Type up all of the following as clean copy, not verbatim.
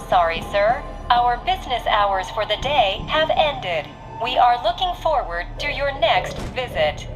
sorry, sir. Our business hours for the day have ended. We are looking forward to your next visit.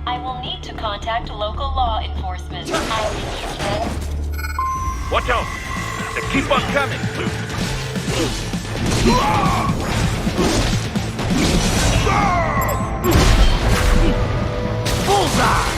I will need to contact local law enforcement. Watch out! They keep on coming! Bullseye!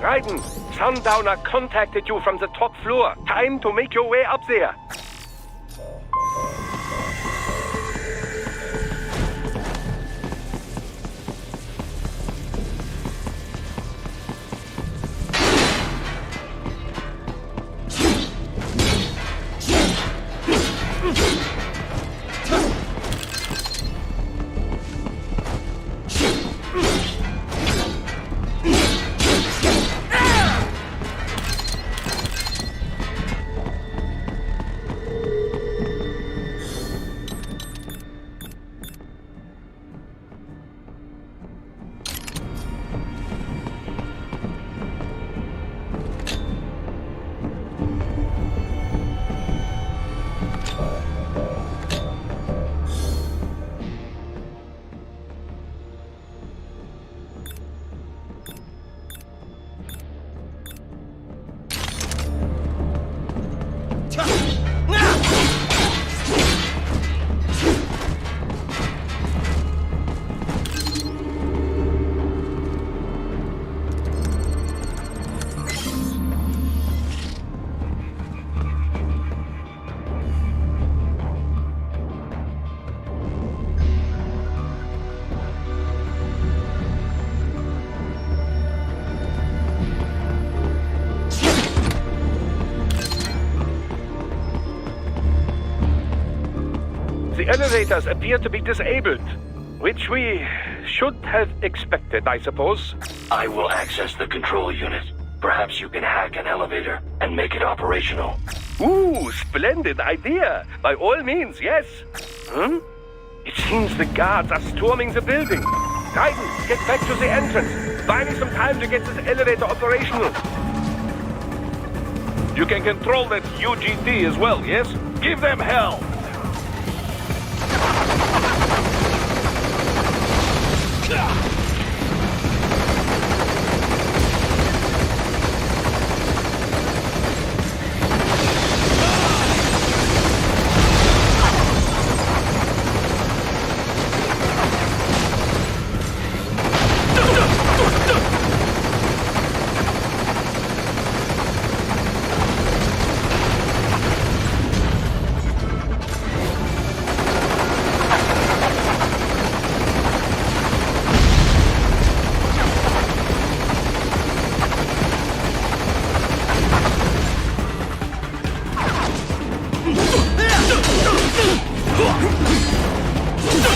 Raiden, Sundowner contacted you from the top floor. Time to make your way up there. elevators appear to be disabled, which we should have expected, I suppose. I will access the control unit. Perhaps you can hack an elevator and make it operational. Ooh, splendid idea. By all means, yes. It seems the guards are storming the building. Raiden, get back to the entrance. Buy me some time to get this elevator operational. You can control that UGT as well, yes? Give them hell!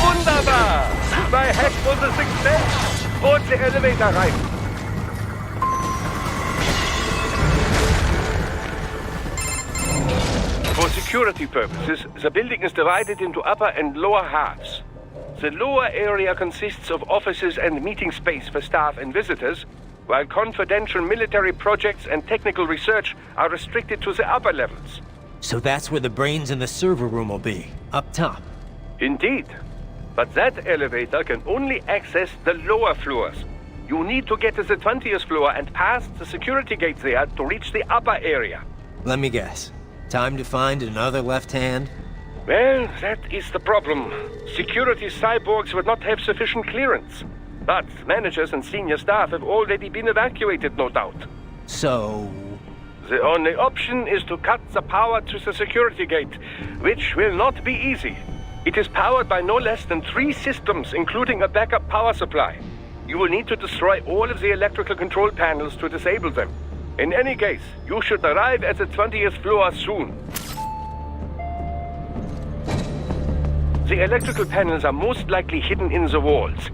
Wunderbar! My hack was a success! Board the elevator rein! For security purposes, the building is divided into upper and lower halves. The lower area consists of offices and meeting space for staff and visitors, while confidential military projects and technical research are restricted to the upper levels. So that's where the brains in the server room will be, up top. Indeed. But that elevator can only access the lower floors. You need to get to the 20th floor and pass the security gate there to reach the upper area. Let me guess. Time to find another left hand? Well, that is the problem. Security cyborgs would not have sufficient clearance. But managers and senior staff have already been evacuated, no doubt. So... The only option is to cut the power to the security gate, which will not be easy. It is powered by no less than 3 systems, including a backup power supply. You will need to destroy all of the electrical control panels to disable them. In any case, you should arrive at the 20th floor soon. The electrical panels are most likely hidden in the walls.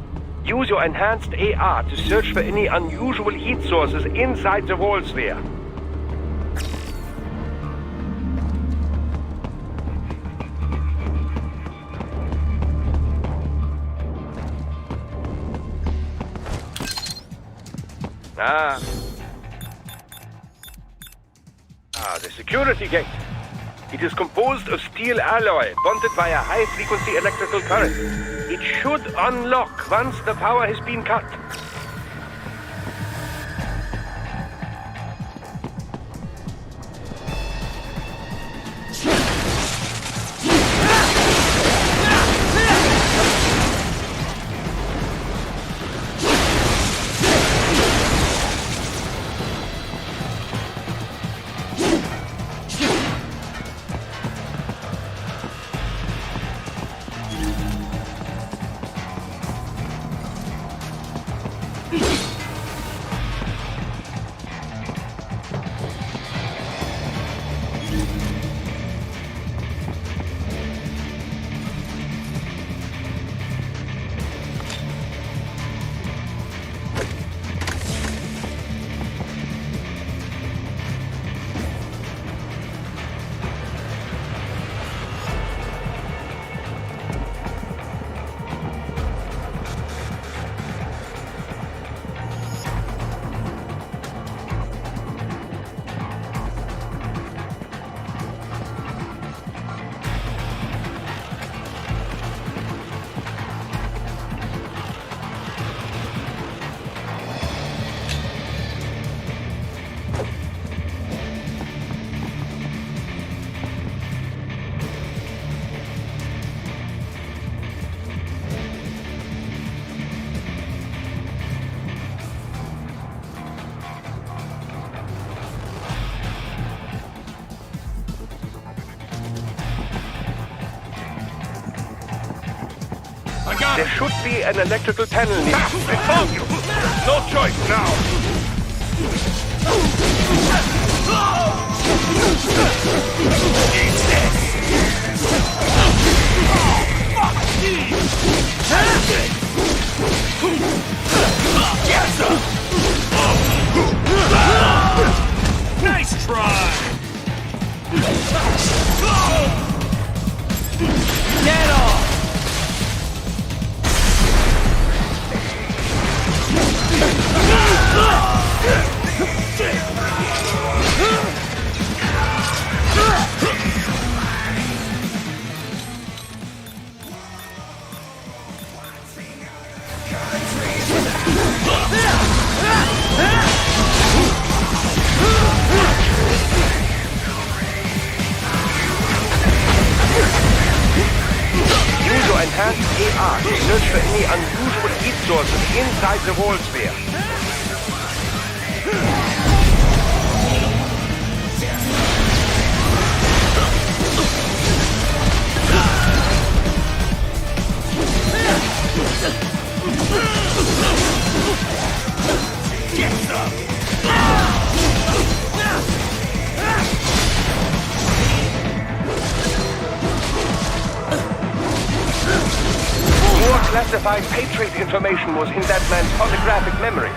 Use your enhanced AR to search for any unusual heat sources inside the walls there. The security gate. It is composed of steel alloy bonded by a high-frequency electrical current. It should unlock once the power has been cut. There should be an electrical panel near. I found you! No choice now! It's dead! Nice try! Get off! Use your enhanced AR to search for any unusual heat sources inside the wall sphere. More classified Patriot information was in that man's holographic memory.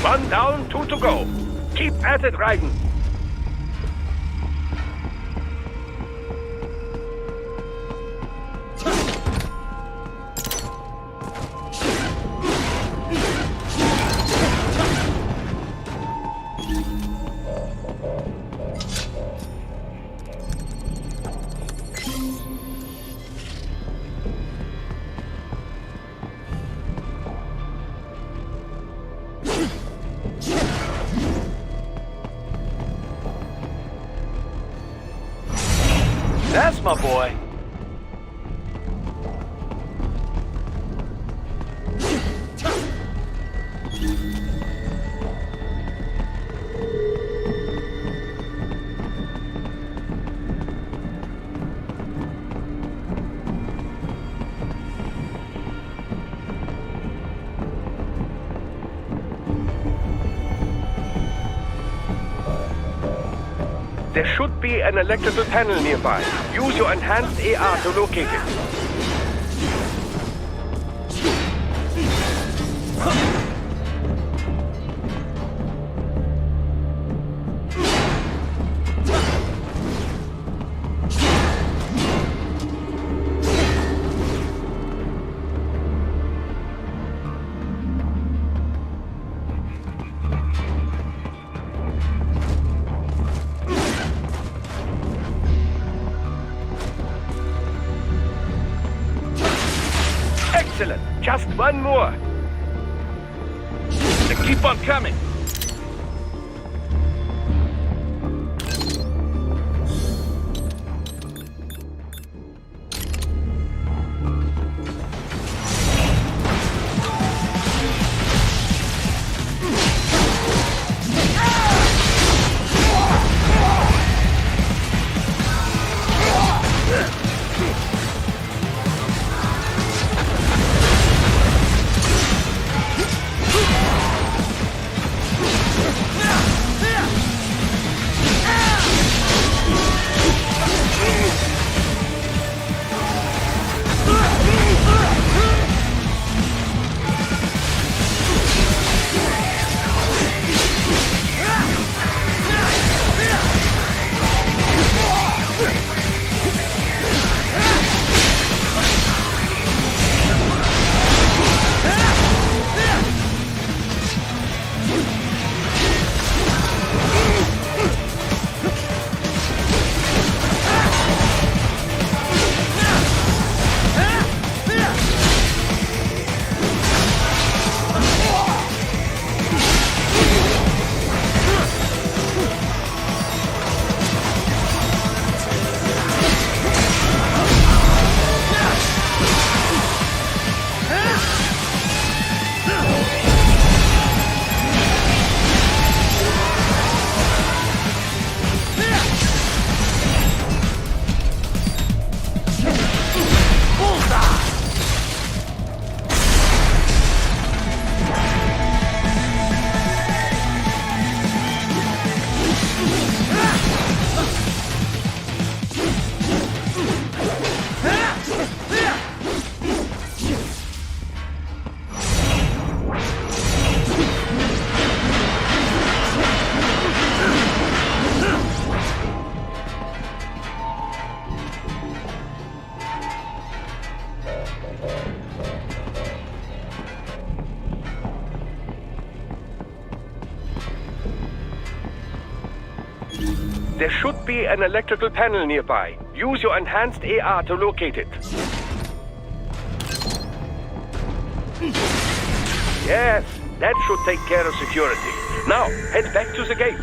One down, two to go. Keep at it, Raiden. That's my boy. There should be an electrical panel nearby. Use your enhanced AR to locate it. Excellent. Just one more. Keep on coming! There should be an electrical panel nearby. Use your enhanced AR to locate it. Yes, that should take care of security. Now, head back to the gate.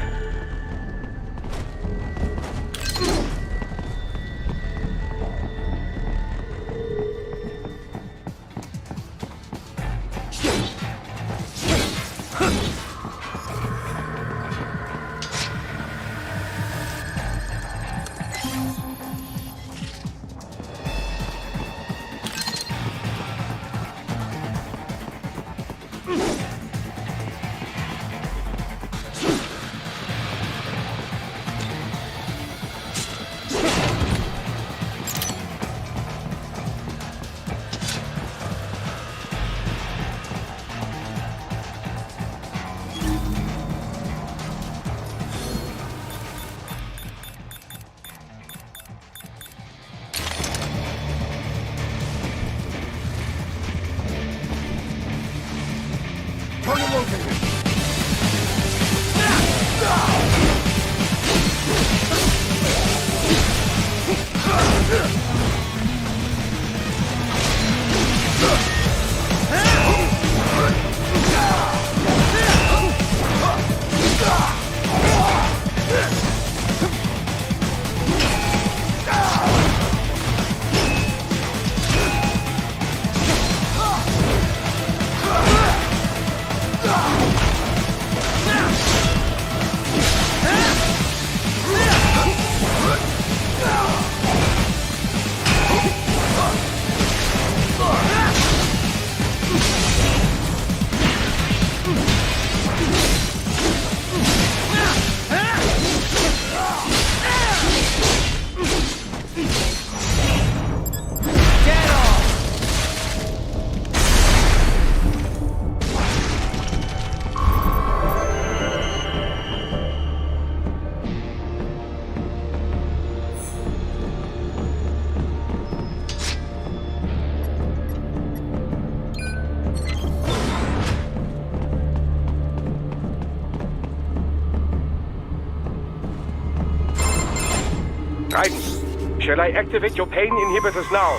Raiden, shall I activate your pain inhibitors now?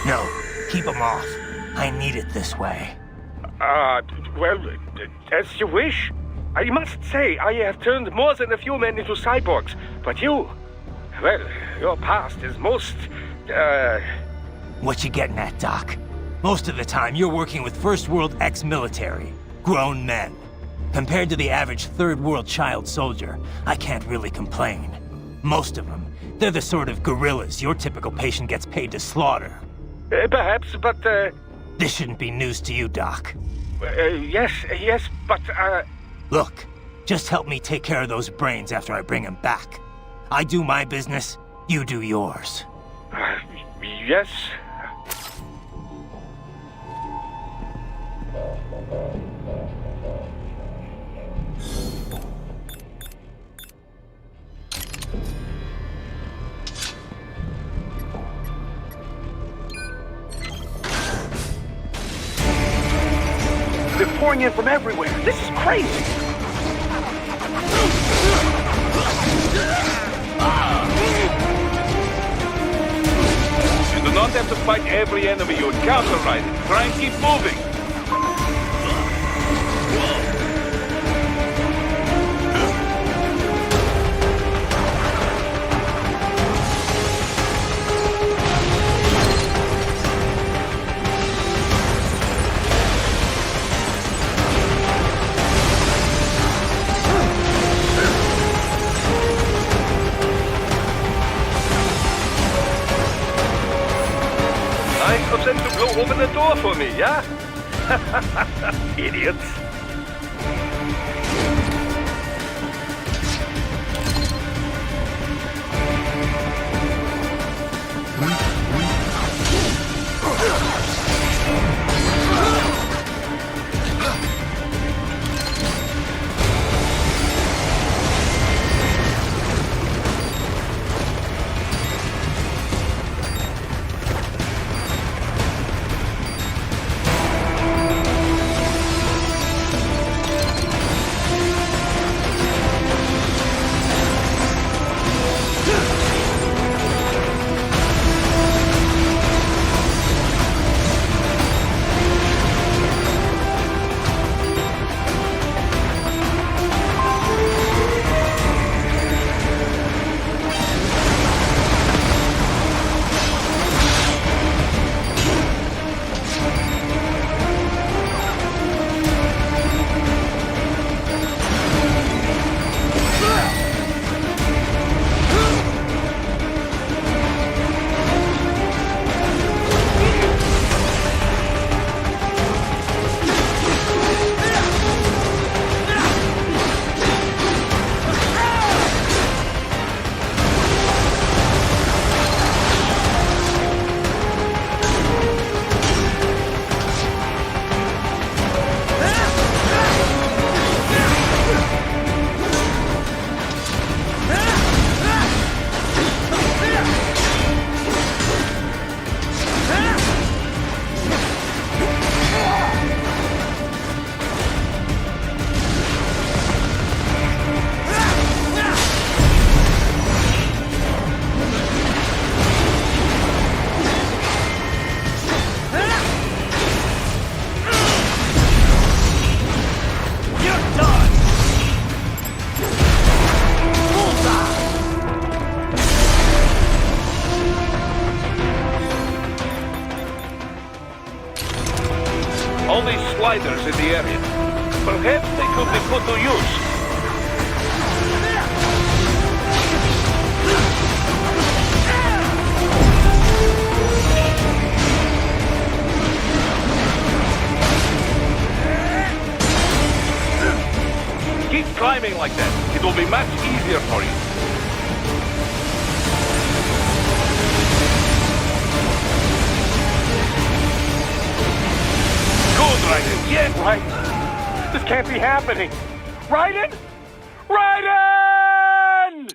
No, keep them off. I need it this way. Well, as you wish. I must say, I have turned more than a few men into cyborgs, but you... Well, your past is most, What you getting at, Doc? Most of the time, you're working with First World ex-military. Grown men. Compared to the average Third World child soldier, I can't really complain. Most of them, they're the sort of guerrillas your typical patient gets paid to slaughter. Perhaps, but, This shouldn't be news to you, Doc. yes, but, Look, just help me take care of those brains after I bring them back. I do my business, you do yours. yes. They're pouring in from everywhere. This is crazy. You do not have to fight every enemy you encounter, Raiden. Try and keep moving. Of them to blow open the door for me, yeah? Idiots. gliders in the area. Perhaps they could be put to use. Keep climbing like that. It will be much easier for you. Good, Raiden. Yes. Raiden! This can't be happening! Raiden! Raiden!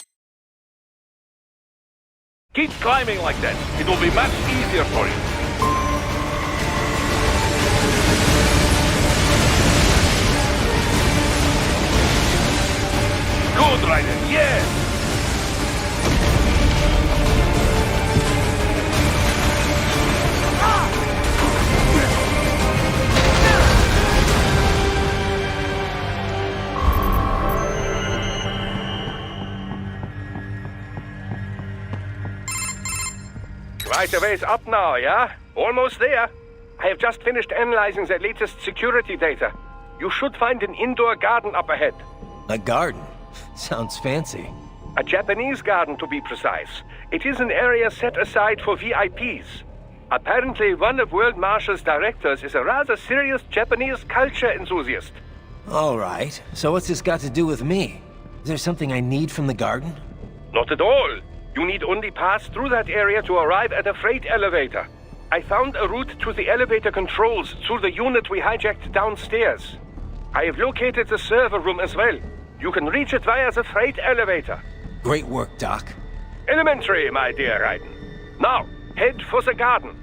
Keep climbing like that. It will be much easier for you. Good, Raiden. Yes. Right a ways up now, yeah? Almost there. I have just finished analyzing the latest security data. You should find an indoor garden up ahead. A garden? Sounds fancy. A Japanese garden, to be precise. It is an area set aside for VIPs. Apparently, one of World Marshall's directors is a rather serious Japanese culture enthusiast. All right. So what's this got to do with me? Is there something I need from the garden? Not at all. You need only pass through that area to arrive at a freight elevator. I found a route to the elevator controls through the unit we hijacked downstairs. I have located the server room as well. You can reach it via the freight elevator. Great work, Doc. Elementary, my dear Raiden. Now, head for the garden.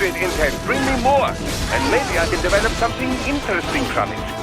it, Intel. Bring me more. And maybe I can develop something interesting from it.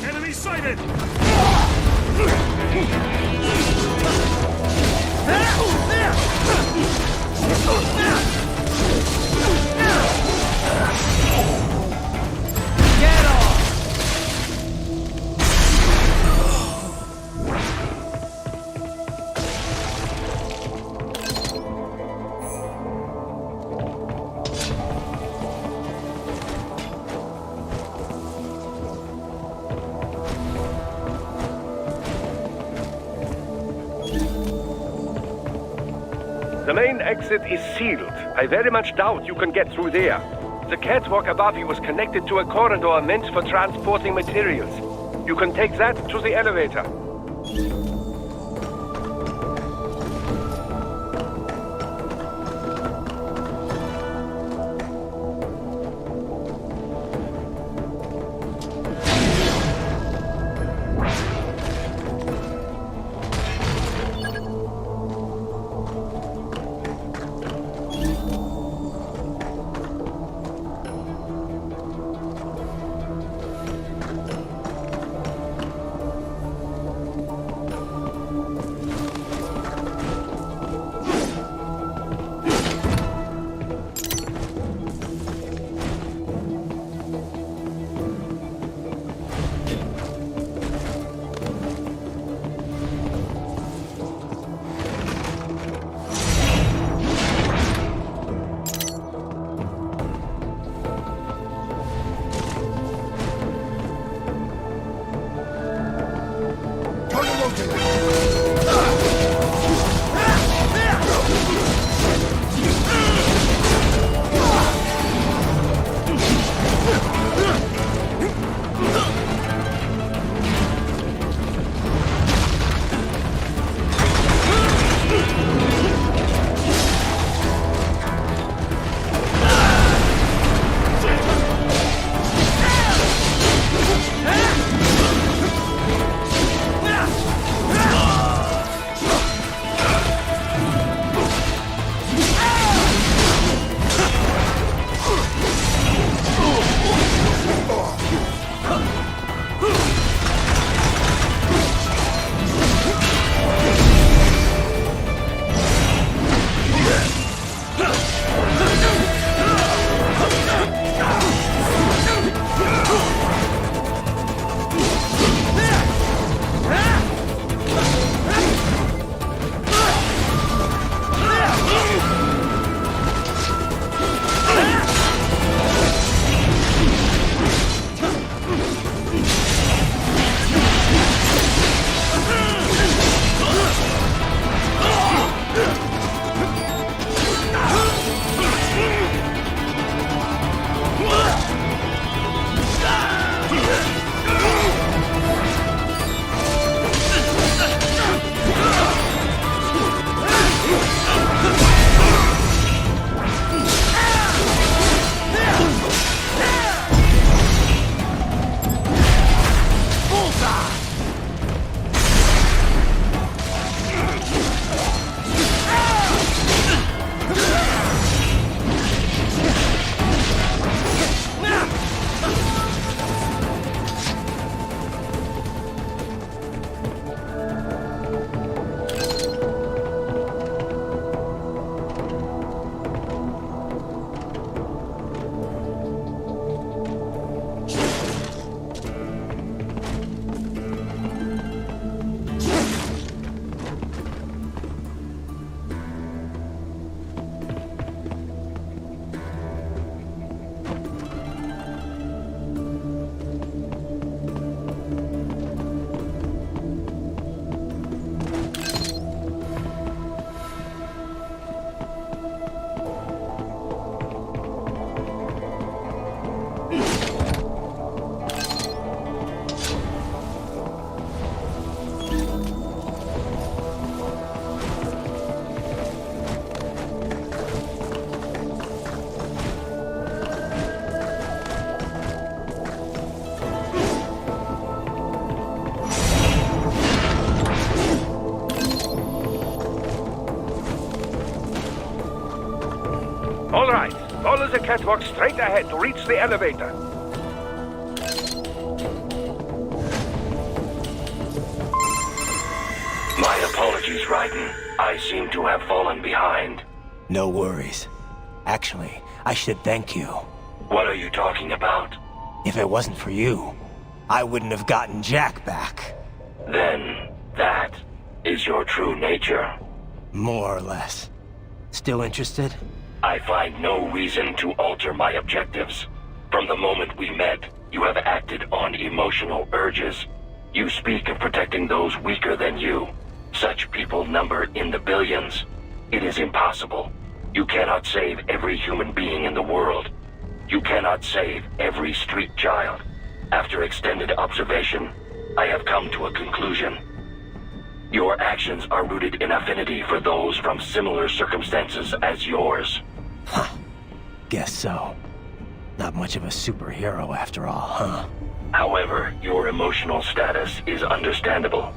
Enemy sighted! The main exit is sealed. I very much doubt you can get through there. The catwalk above you is connected to a corridor meant for transporting materials. You can take that to the elevator. catwalk straight ahead to reach the elevator. My apologies, Raiden. I seem to have fallen behind. No worries. Actually, I should thank you. What are you talking about? If it wasn't for you, I wouldn't have gotten Jack back. Then, that is your true nature. More or less. Still interested? I find no reason to alter my objectives. From the moment we met, you have acted on emotional urges. You speak of protecting those weaker than you. Such people number in the billions. It is impossible. You cannot save every human being in the world. You cannot save every street child. After extended observation, I have come to a conclusion. Your actions are rooted in affinity for those from similar circumstances as yours. Huh. Guess so. Not much of a superhero after all, huh? However, your emotional status is understandable.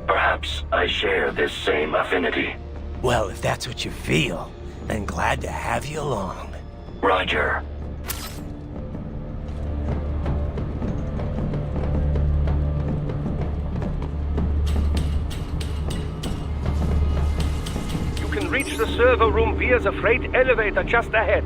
Perhaps I share this same affinity. Well, if that's what you feel, then glad to have you along. Roger. You can reach the server room via the freight elevator just ahead.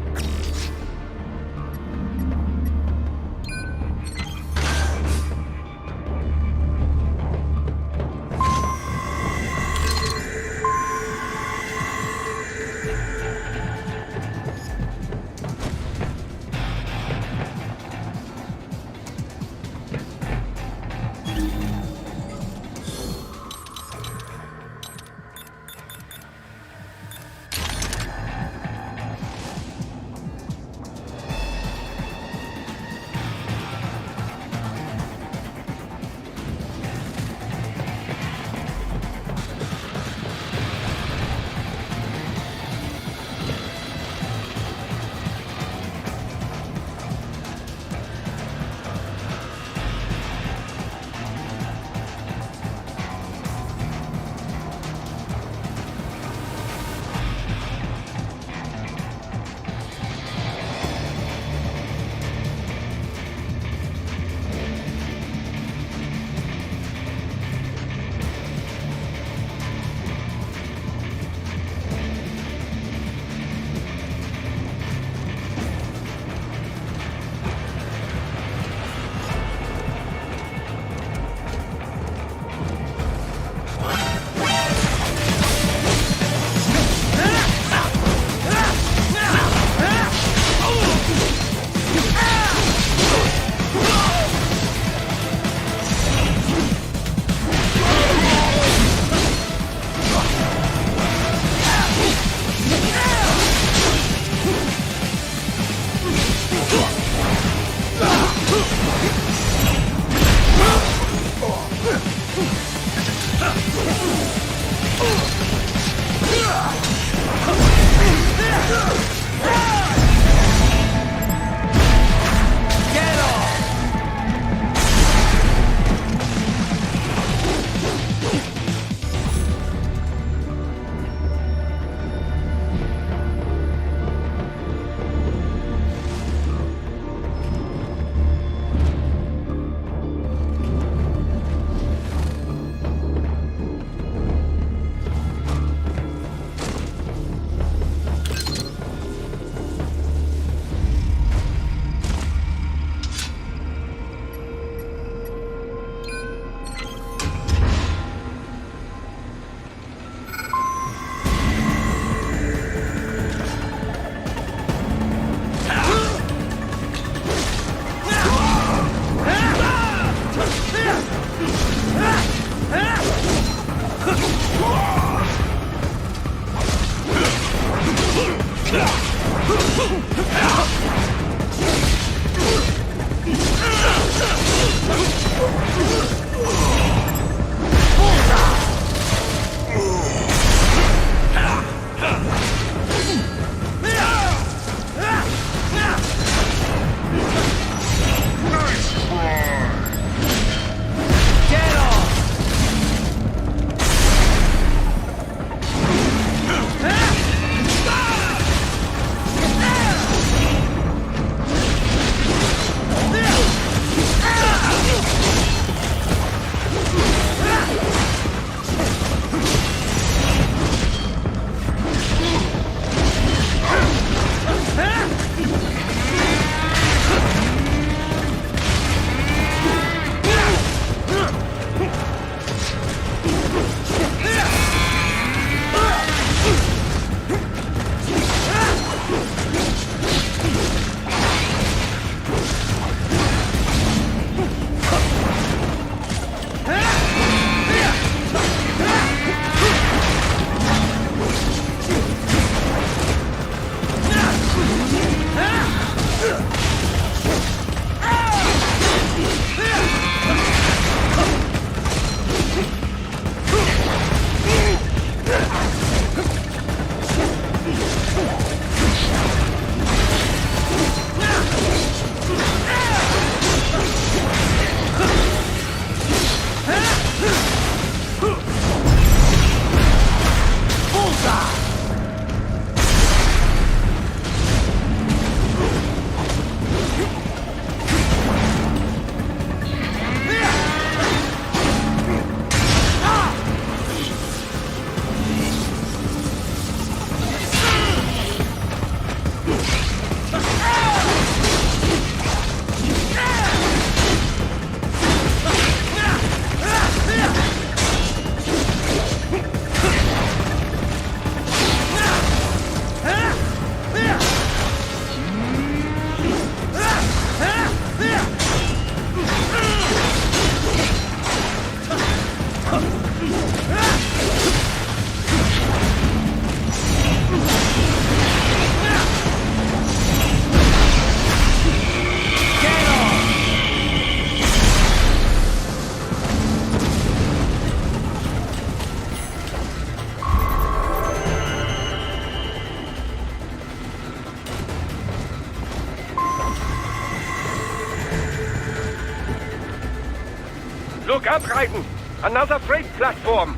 Look up, Raiden! Another freight platform!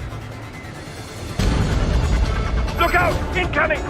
Look out! Incoming!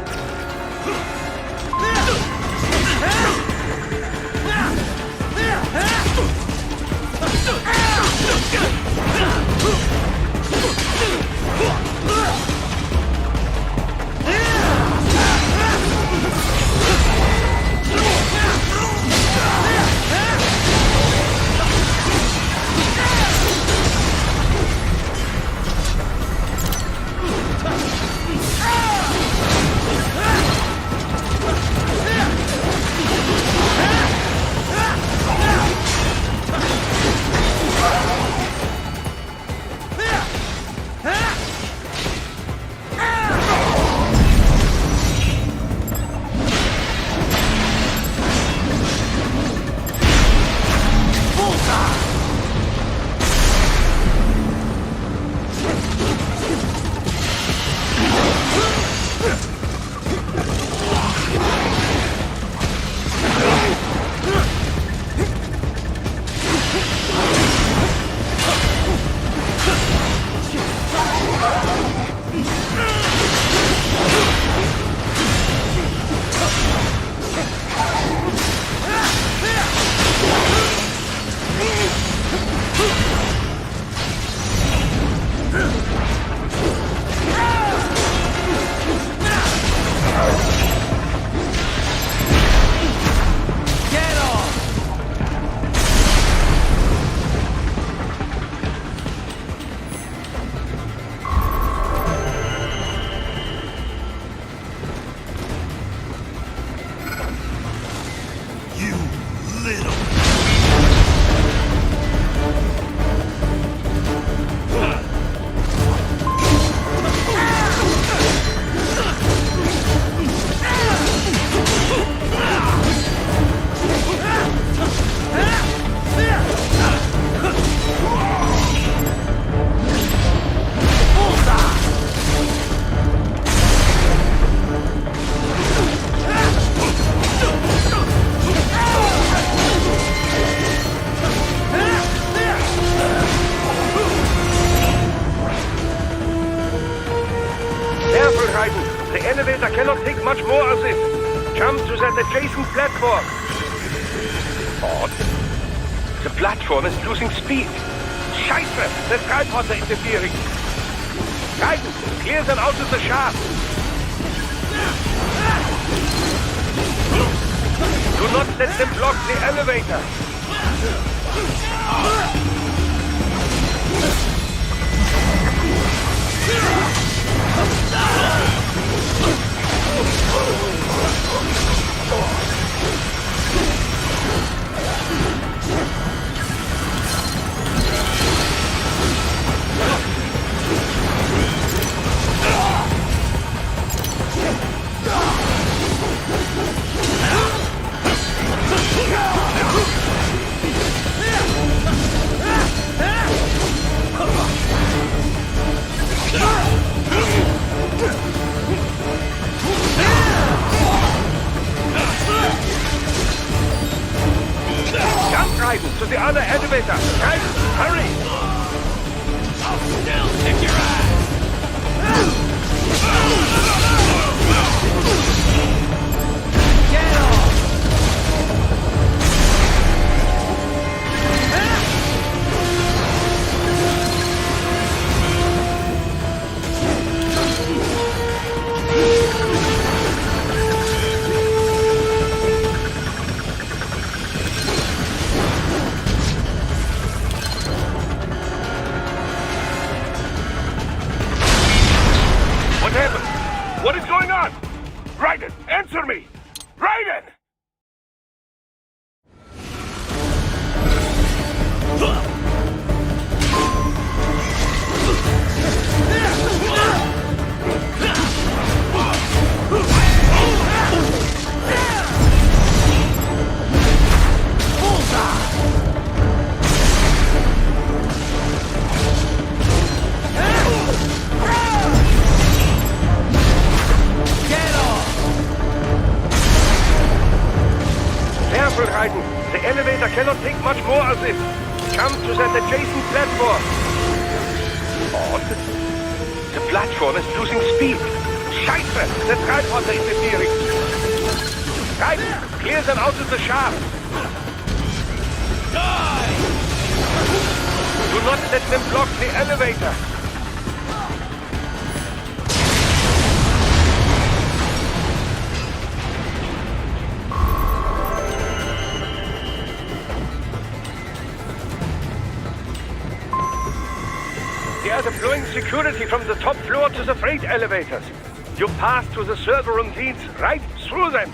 The elevator cannot take much more of this. Jump to that adjacent platform. Odd. The platform is losing speed. Scheiße! The tripods are interfering. Raiden, clear them out of the shaft. Do not let them block the elevator. Jump, Raiden, to the other elevator. Raiden, hurry! I'll still kick your ass! Get off! What happened? What is going on? Raiden, answer me! Raiden! Raiden, the elevator cannot take much more of this. Jump to to that adjacent platform. Odd. The platform is losing speed. Scheiße! The tripods are interfering. Right, clear them out of the shaft. Die! Do not let them block the elevator. They are deploying security from the top floor to the freight elevators. You pass to the server room leads right through them.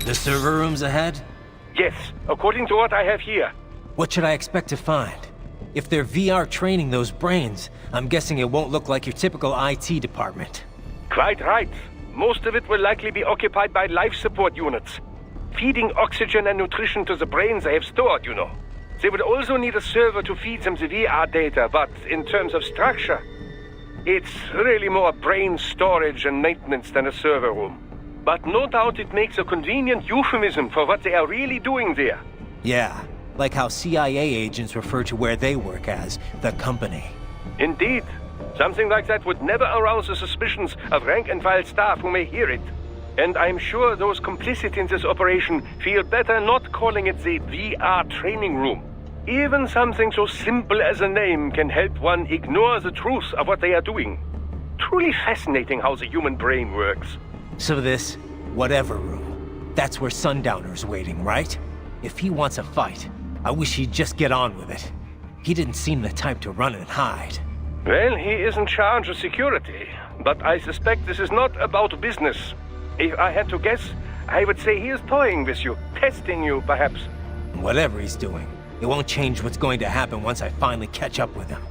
The server room's ahead? Yes, according to what I have here. What should I expect to find? If they're VR training those brains, I'm guessing it won't look like your typical IT department. Quite right. Most of it will likely be occupied by life support units. Feeding oxygen and nutrition to the brains they have stored, you know. They would also need a server to feed them the VR data, but in terms of structure, it's really more brain storage and maintenance than a server room. But no doubt it makes a convenient euphemism for what they are really doing there. Yeah, like how CIA agents refer to where they work as the company. Indeed. Something like that would never arouse the suspicions of rank-and-file staff who may hear it. And I'm sure those complicit in this operation feel better not calling it the VR training room. Even something so simple as a name can help one ignore the truth of what they are doing. Truly fascinating how the human brain works. So this, whatever room, that's where Sundowner's waiting, right? If he wants a fight, I wish he'd just get on with it. He didn't seem the type to run and hide. Well, he is in charge of security, but I suspect this is not about business. If I had to guess, I would say he is toying with you, testing you, perhaps. Whatever he's doing, it won't change what's going to happen once I finally catch up with him.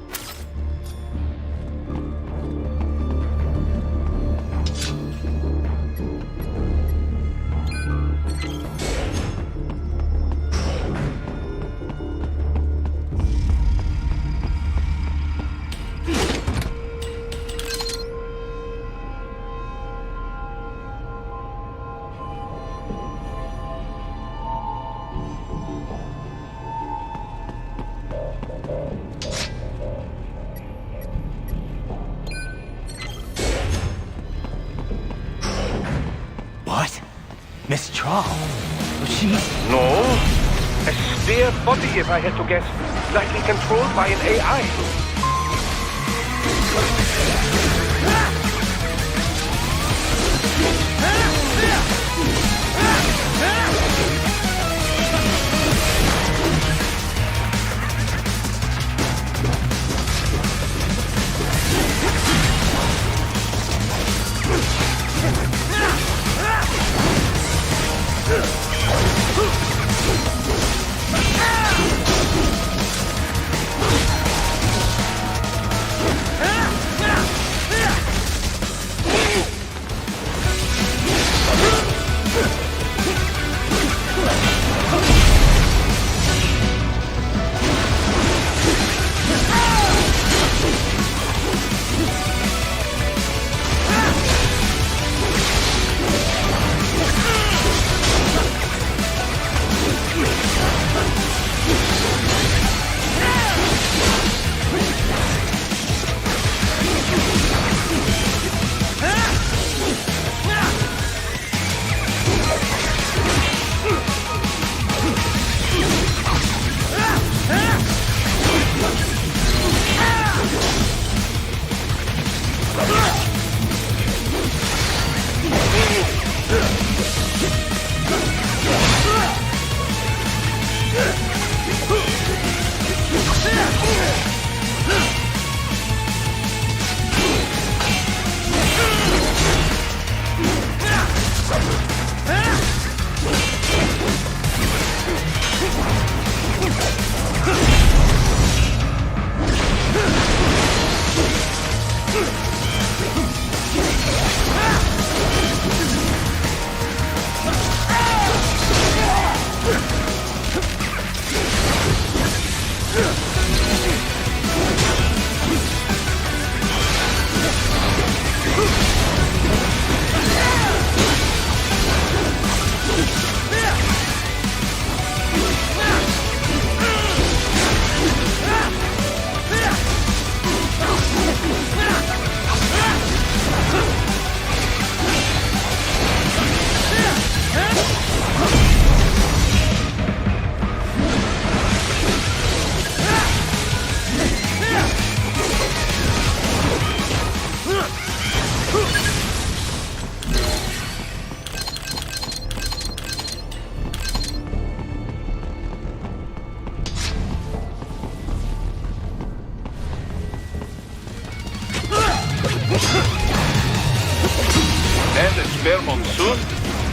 What? Miss Trawl? She... No. A spare body, if I had to guess. Likely controlled by an AI. And a spare monsoon?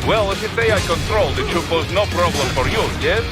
Well, if it's AI controlled, it should pose no problem for you, yes?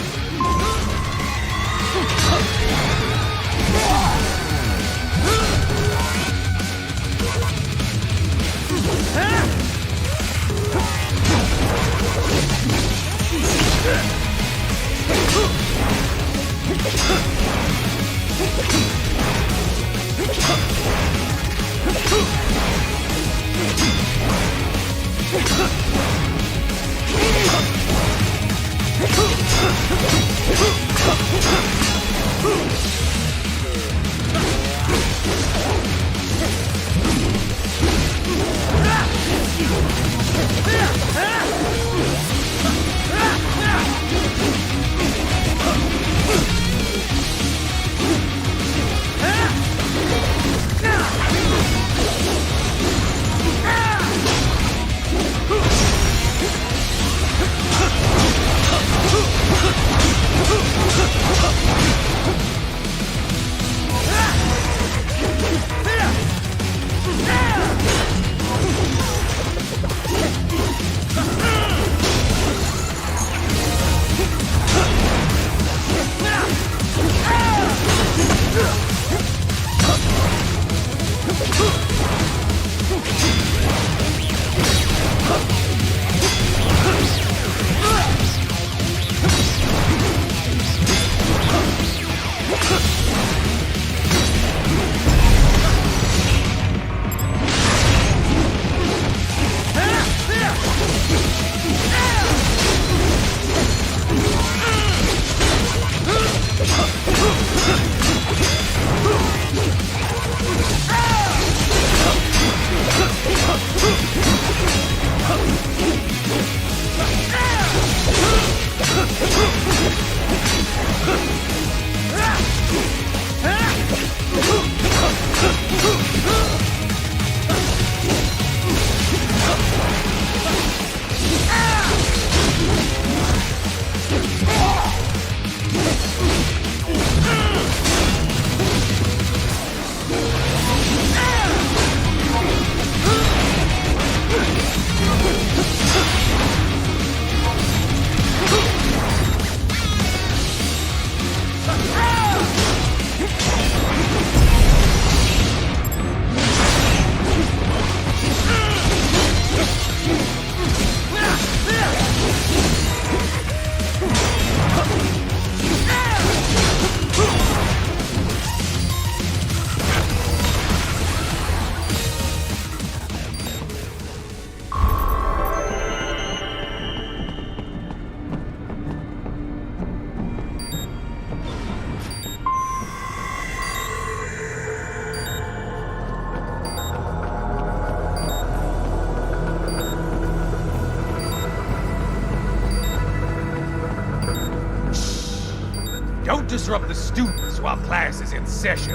Don't disrupt the students while class is in session.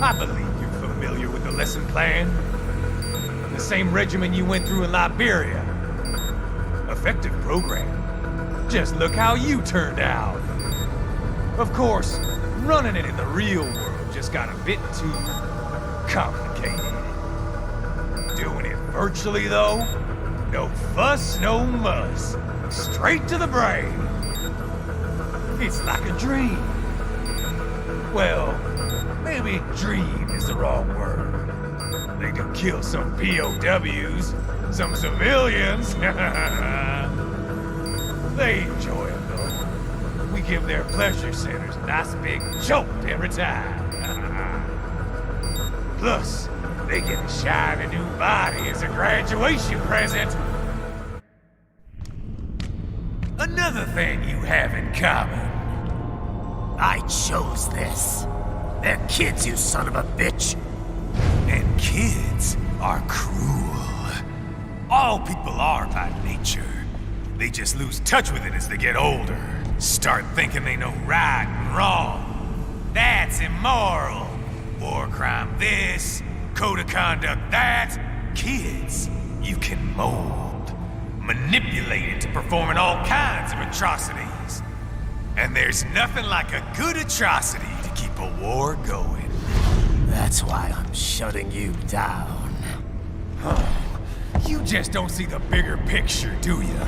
I believe you're familiar with the lesson plan. The same regimen you went through in Liberia. Effective program. Just look how you turned out. Of course, running it in the real world just got a bit too complicated. Doing it virtually, though, no fuss, no muss. Straight to the brain. It's like a dream. Well, maybe dream is the wrong word. They can kill some POWs, some civilians. They enjoy it, though. We give their pleasure centers a nice big jolt every time. Plus, they get a shiny new body as a graduation present. Another thing you have in common. I chose this. They're kids, you son of a bitch. And kids are cruel. All people are by nature. They just lose touch with it as they get older. Start thinking they know right and wrong. That's immoral. War crime this, code of conduct that. Kids, you can mold, manipulate into performing all kinds of atrocities. And there's nothing like a good atrocity to keep a war going. That's why I'm shutting you down. Oh, you just don't see the bigger picture, do you?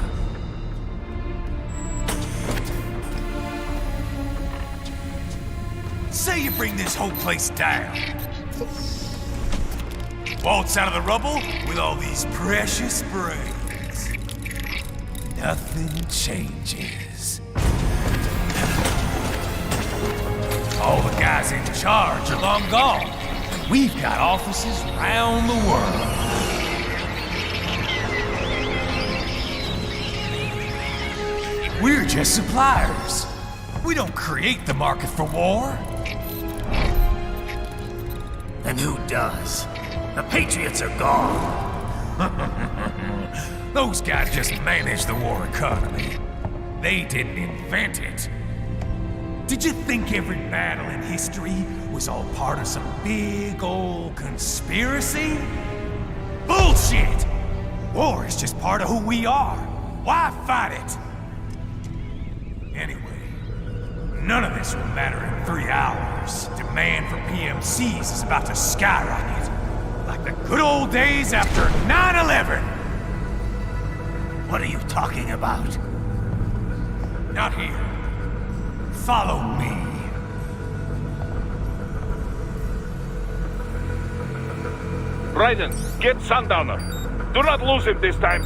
Say you bring this whole place down. Waltz out of the rubble with all these precious brains. Nothing changes. All the guys in charge are long gone. We've got offices around the world. We're just suppliers. We don't create the market for war. And who does? The Patriots are gone. Those guys just manage the war economy. They didn't invent it. Did you think every battle in history was all part of some big old conspiracy? Bullshit! War is just part of who we are. Why fight it? Anyway, none of this will matter in 3 hours. Demand for PMCs is about to skyrocket. Like the good old days after 9/11. What are you talking about? Not here. Follow me. Raiden, get Sundowner. Do not lose him this time.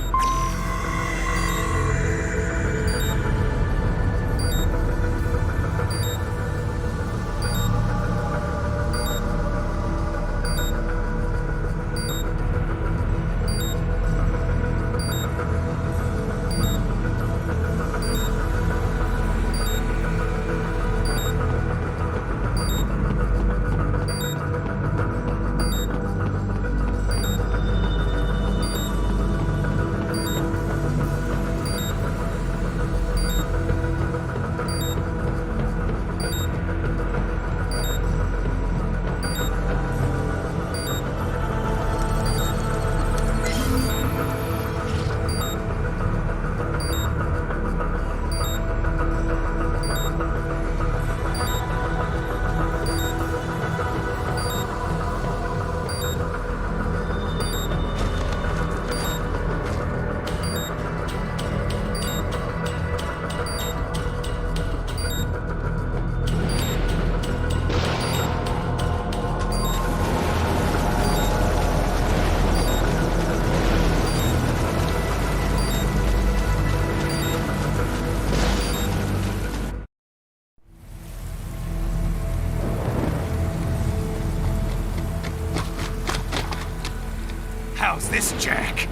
How's this, Jack?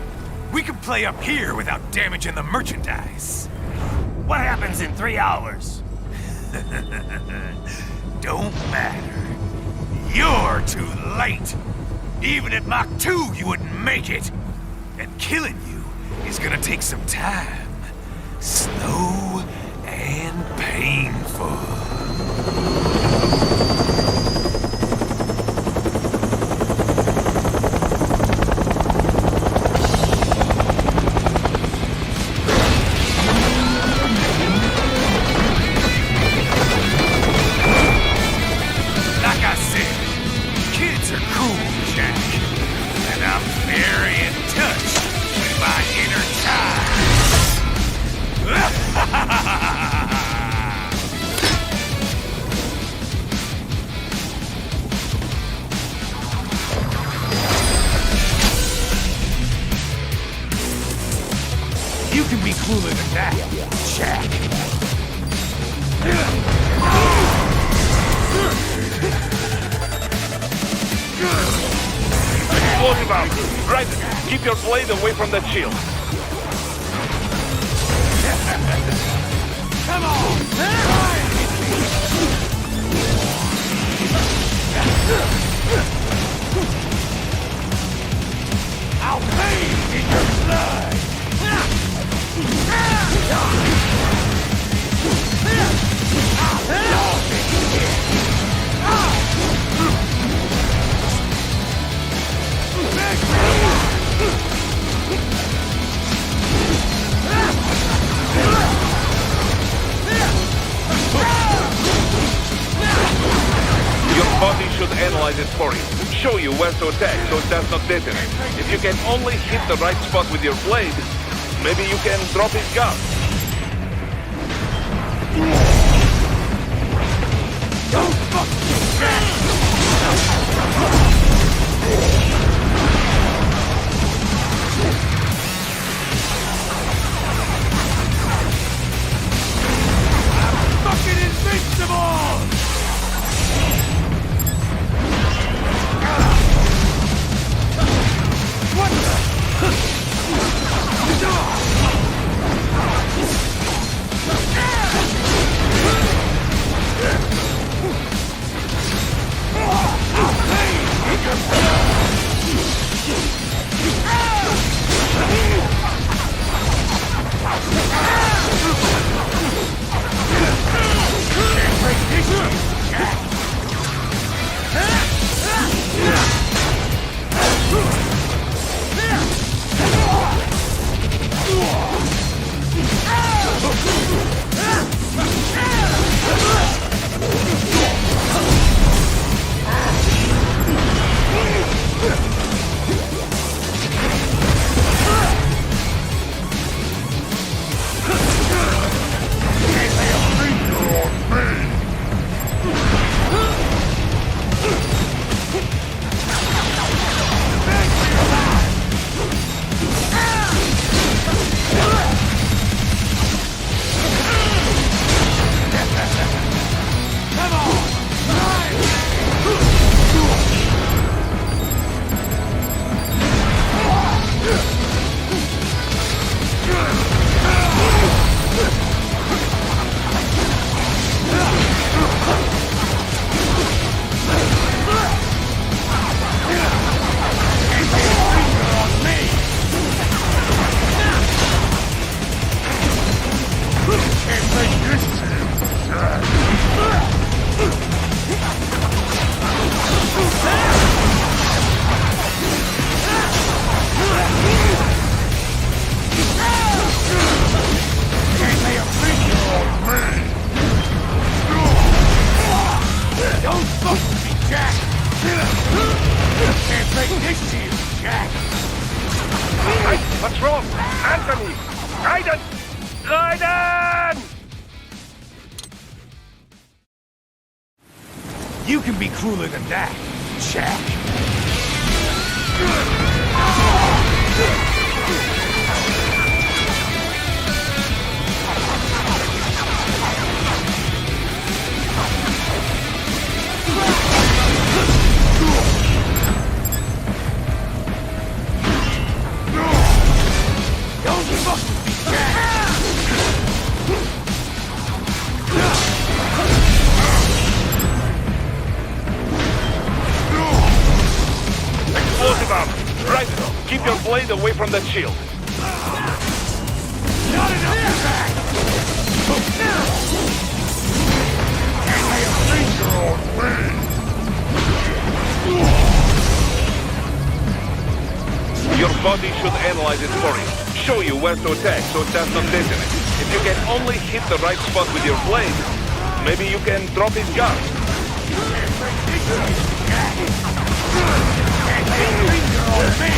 We can play up here without damaging the merchandise. What happens in 3 hours? Don't matter. You're too late. Even at Mach 2, you wouldn't make it. And killing you is gonna take some time. Slow and painful. You can be cooler than that, Jack. Explosive out. Raiden, keep your blade away from that shield. Come on! I'll bathe in your blood! Your body should analyze it for you. Show you where to attack so it does not detonate. If you can only hit the right spot with your blade, maybe you can drop his gun. Don't fuck I'm fucking invincible! What the? Jack! Hey, what's wrong? Answer me! Raiden! Raiden! You can be crueler than that, Jack. Don't fuck with me, Jack! Explosive armor. Right. Keep your blade away from that shield. Not enough, Jack! Can't lay a finger on me! Your body should analyze it for you. Show you where to attack so it does not detonate. If you can only hit the right spot with your blade, maybe you can drop his guard. Can't lay a finger on me!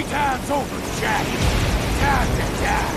Time's over, Jack. Time to die.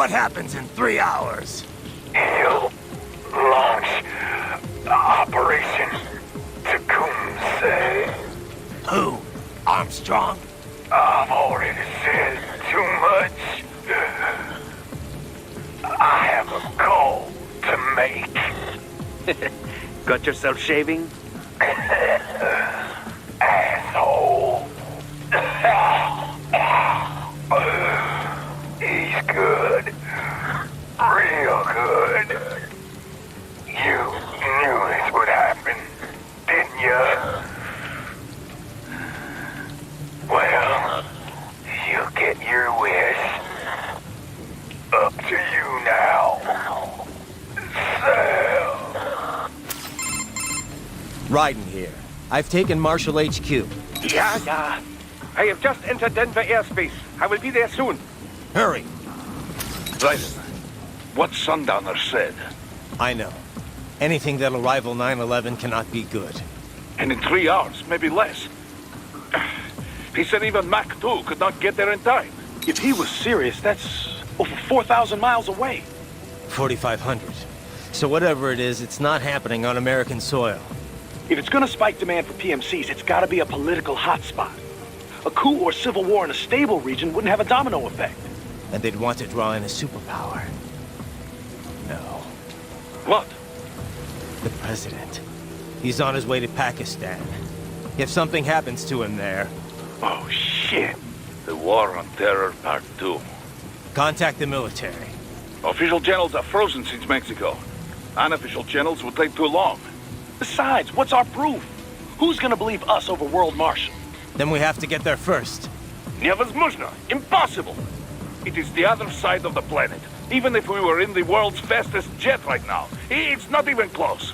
What happens in 3 hours? He'll launch Operation Tecumseh. Who? Armstrong? I've already said too much. I have a call to make. Got yourself shaving? Asshole. He's good. Real good. You knew this would happen, didn't you? Well, you get your wish. Up to you now. Sam. Raiden here. I've taken Marshall HQ. Yeah. I have just entered Denver airspace. I will be there soon. Hurry. Raiden, what Sundowner said. I know. Anything that'll rival 9/11 cannot be good. And in 3 hours, maybe less. He said even Mach 2 could not get there in time. If he was serious, that's over 4,000 miles away. 4,500. So whatever it is, it's not happening on American soil. If it's gonna spike demand for PMCs, it's gotta be a political hotspot. A coup or civil war in a stable region wouldn't have a domino effect. And they'd want to draw in a superpower. No. What? The president. He's on his way to Pakistan. If something happens to him there... Oh, shit. The War on Terror Part 2. Contact the military. Official channels are frozen since Mexico. Unofficial channels will take too long. Besides, what's our proof? Who's gonna believe us over World Marshal? Then we have to get there first. Невозможно. Impossible. It is the other side of the planet. Even if we were in the world's fastest jet right now, it's not even close.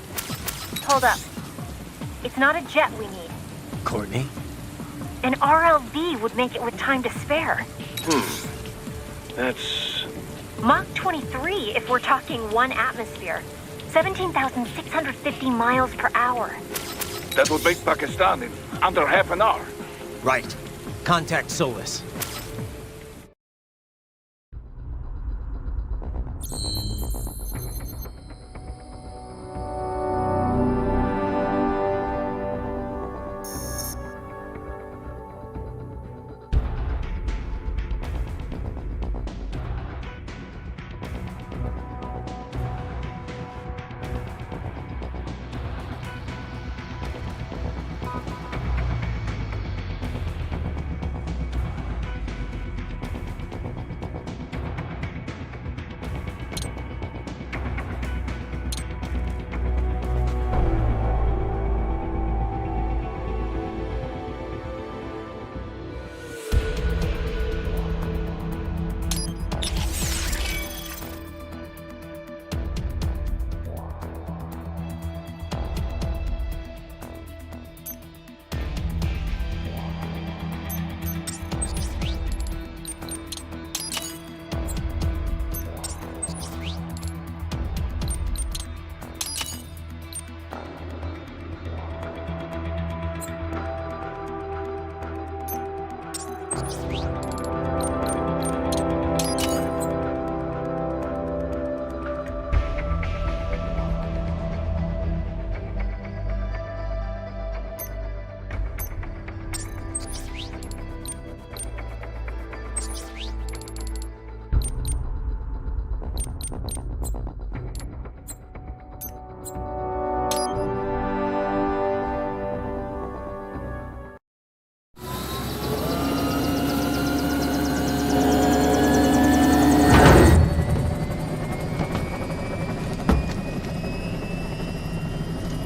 Hold up. It's not a jet we need. Courtney? An RLV would make it with time to spare. That's... Mach 23 if we're talking 1 atmosphere. 17,650 miles per hour. That would make Pakistan in under half an hour. Right. Contact Solis.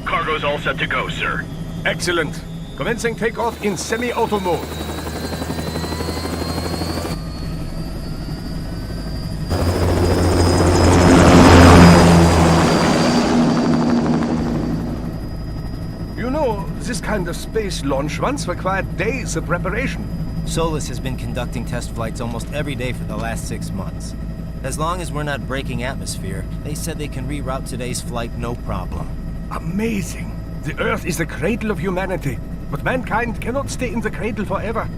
Cargo's all set to go, sir. Excellent. Commencing takeoff in semi-auto mode. You know, this kind of space launch once required days of preparation. Solis has been conducting test flights almost every day for the last 6 months. As long as we're not breaking atmosphere, they said they can reroute today's flight no problem. Amazing. The Earth is the cradle of humanity, but mankind cannot stay in the cradle forever.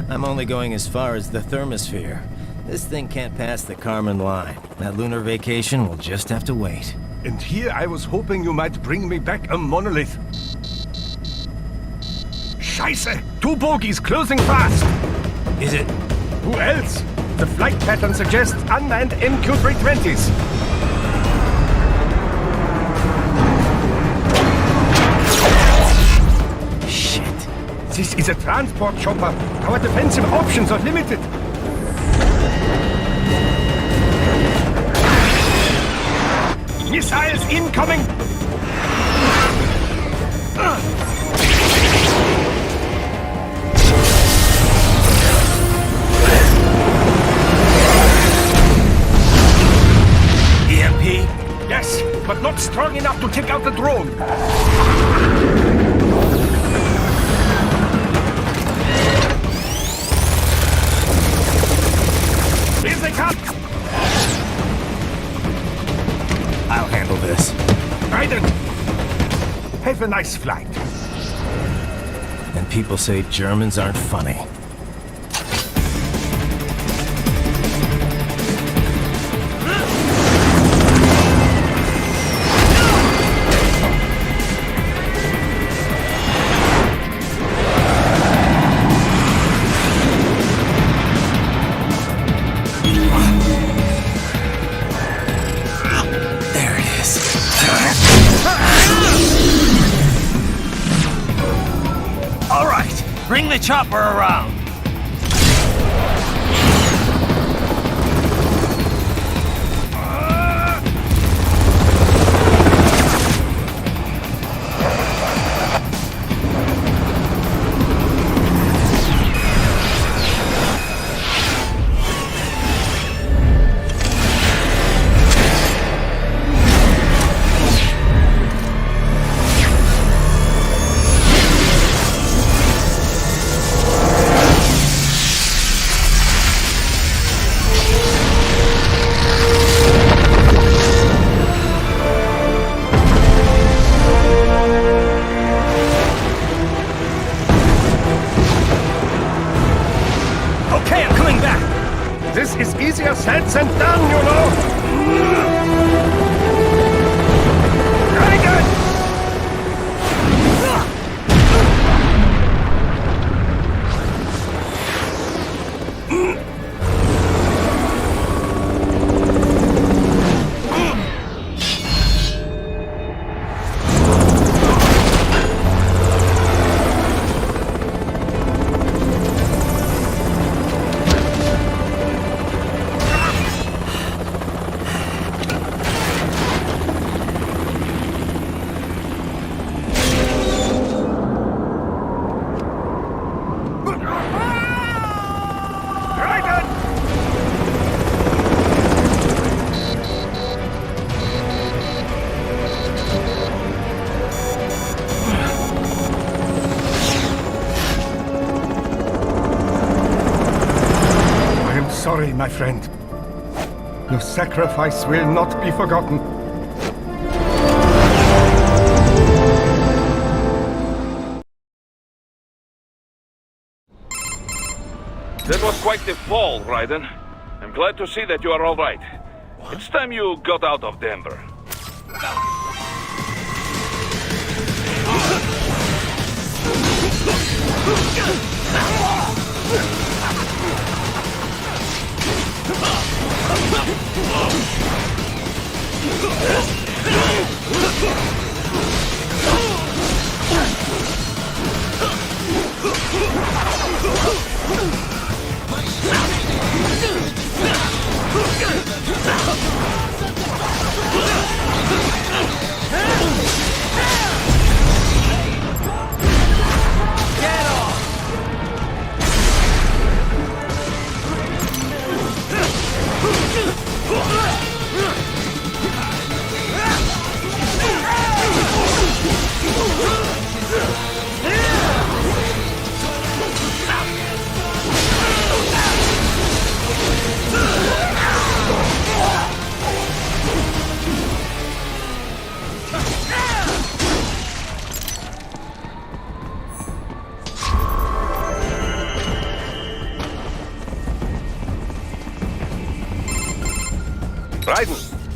I'm only going as far as the thermosphere. This thing can't pass the Carmen line. That lunar vacation will just have to wait. And here I was hoping you might bring me back a monolith. Scheiße! 2 bogies closing fast! Is it? Who else? The flight pattern suggests unmanned MQ-320s. Shit. This is a transport chopper. Our defensive options are limited. Missiles incoming! EMP? Yes, but not strong enough to take out the drone. Here they come! I'll handle this. Raiden! Have a nice flight. And people say Germans aren't funny. There it is. All right, bring the chopper around. Okay, I'm coming back. This is easier said than done, you know. Raiden! Raiden! I am sorry, my friend. Your sacrifice will not be forgotten. That was quite the fall, Raiden. I'm glad to see that you are all right. It's time you got out of Denver.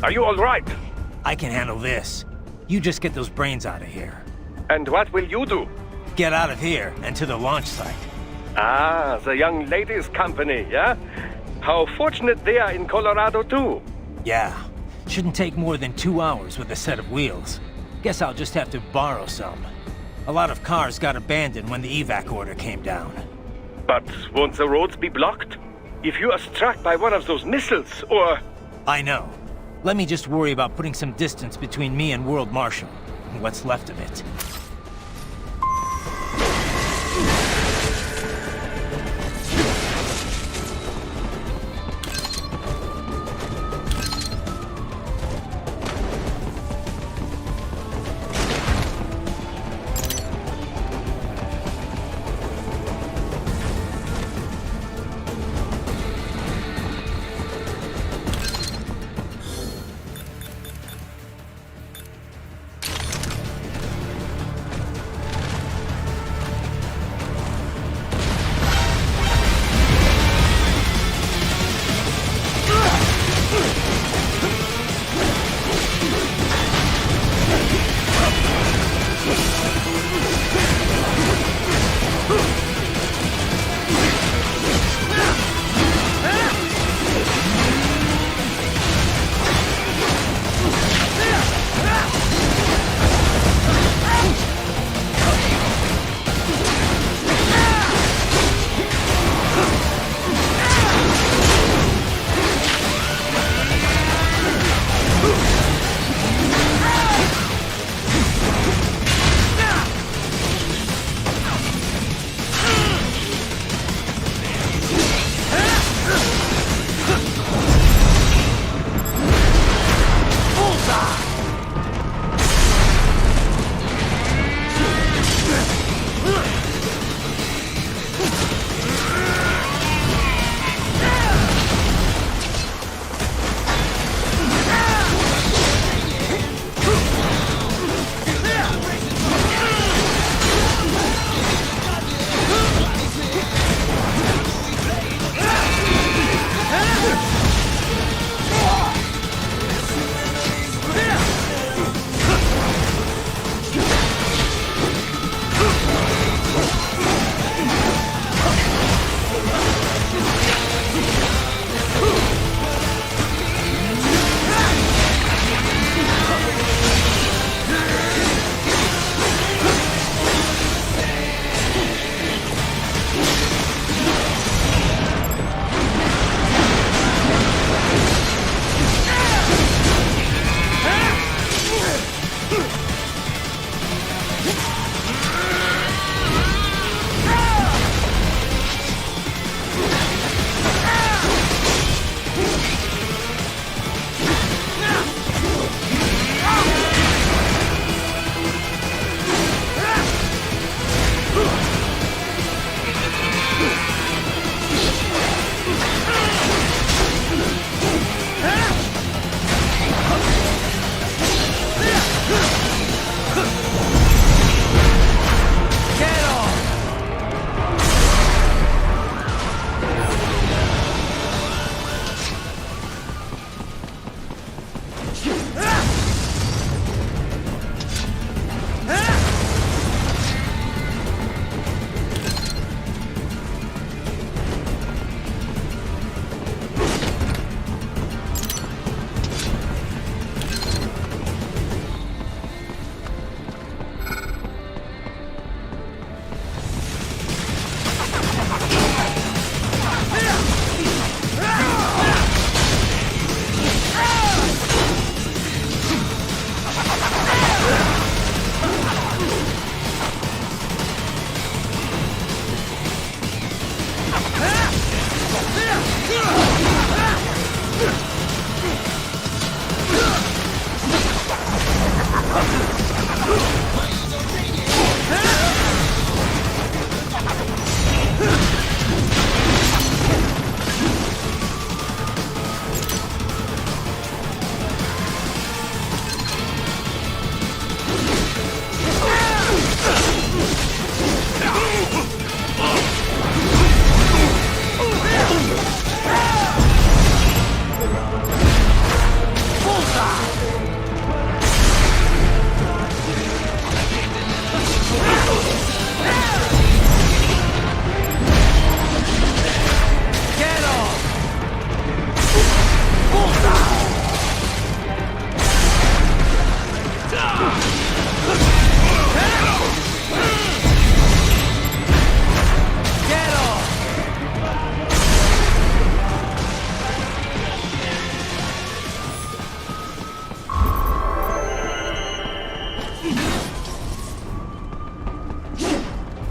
Are you all right? I can handle this. You just get those brains out of here. And what will you do? Get out of here and to the launch site. Ah, the young ladies' company, yeah? How fortunate they are in Colorado, too. Yeah. Shouldn't take more than 2 hours with a set of wheels. Guess I'll just have to borrow some. A lot of cars got abandoned when the evac order came down. But won't the roads be blocked? If you are struck by one of those missiles, or... I know. Let me just worry about putting some distance between me and World Marshal. What's left of it.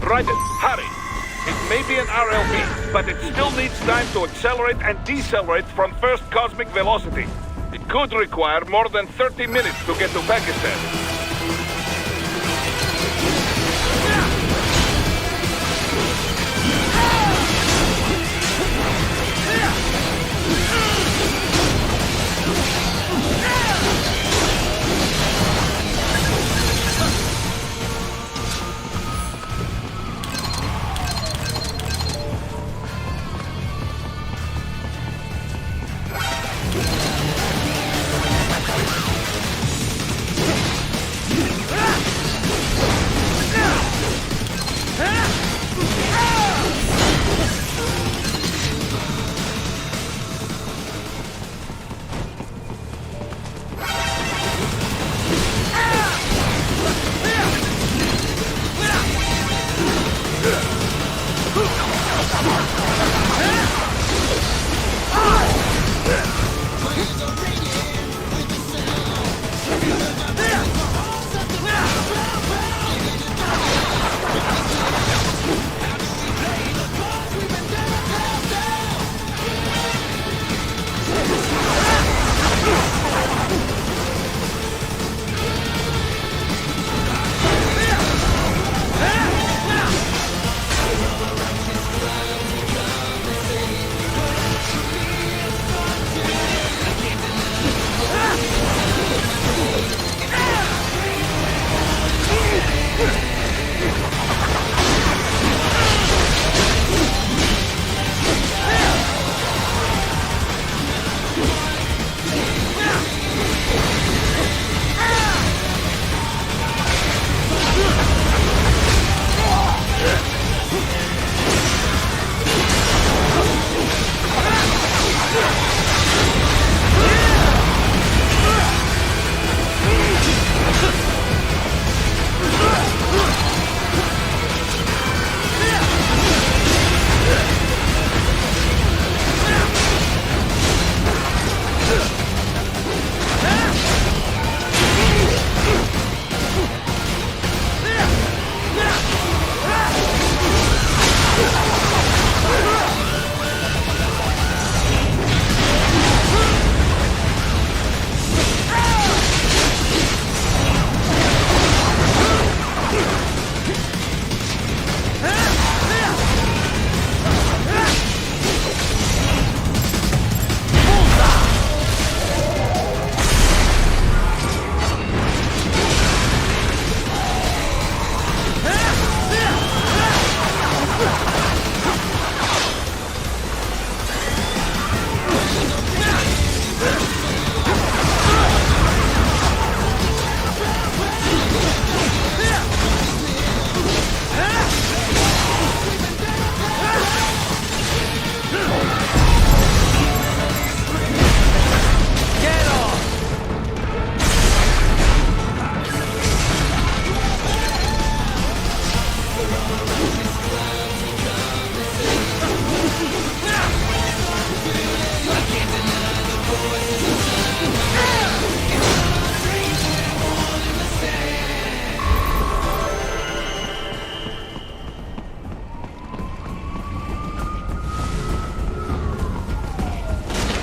Raiden, hurry! It may be an RLB, but it still needs time to accelerate and decelerate from first cosmic velocity. It could require more than 30 minutes to get to Pakistan.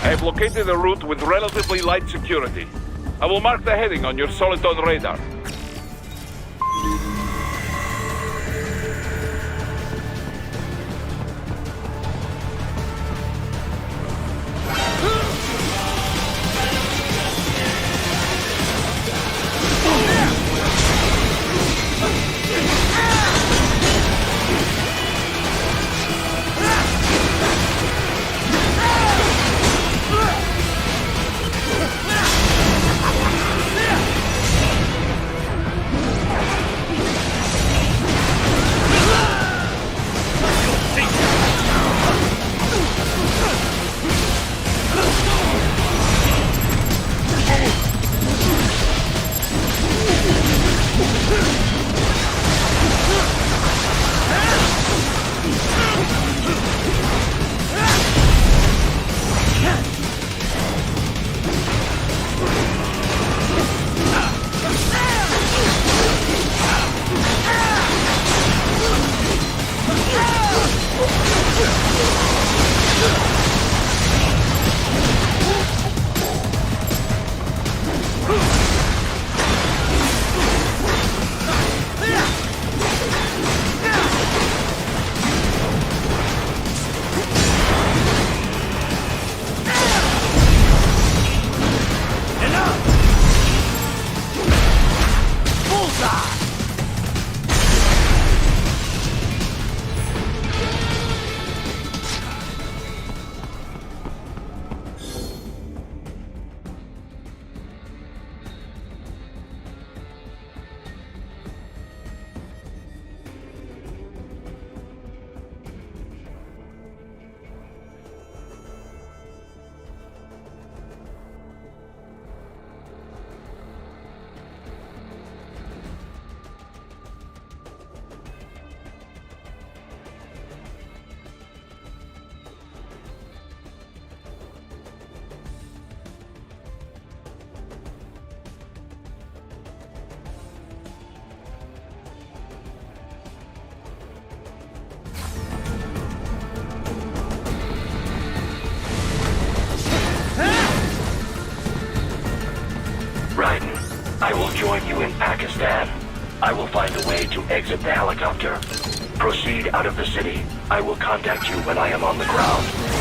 I have located a route with relatively light security. I will mark the heading on your Soliton radar. will join you in Pakistan. I will find a way to exit the helicopter. Proceed out of the city. I will contact you when I am on the ground.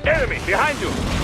Enemy, behind you!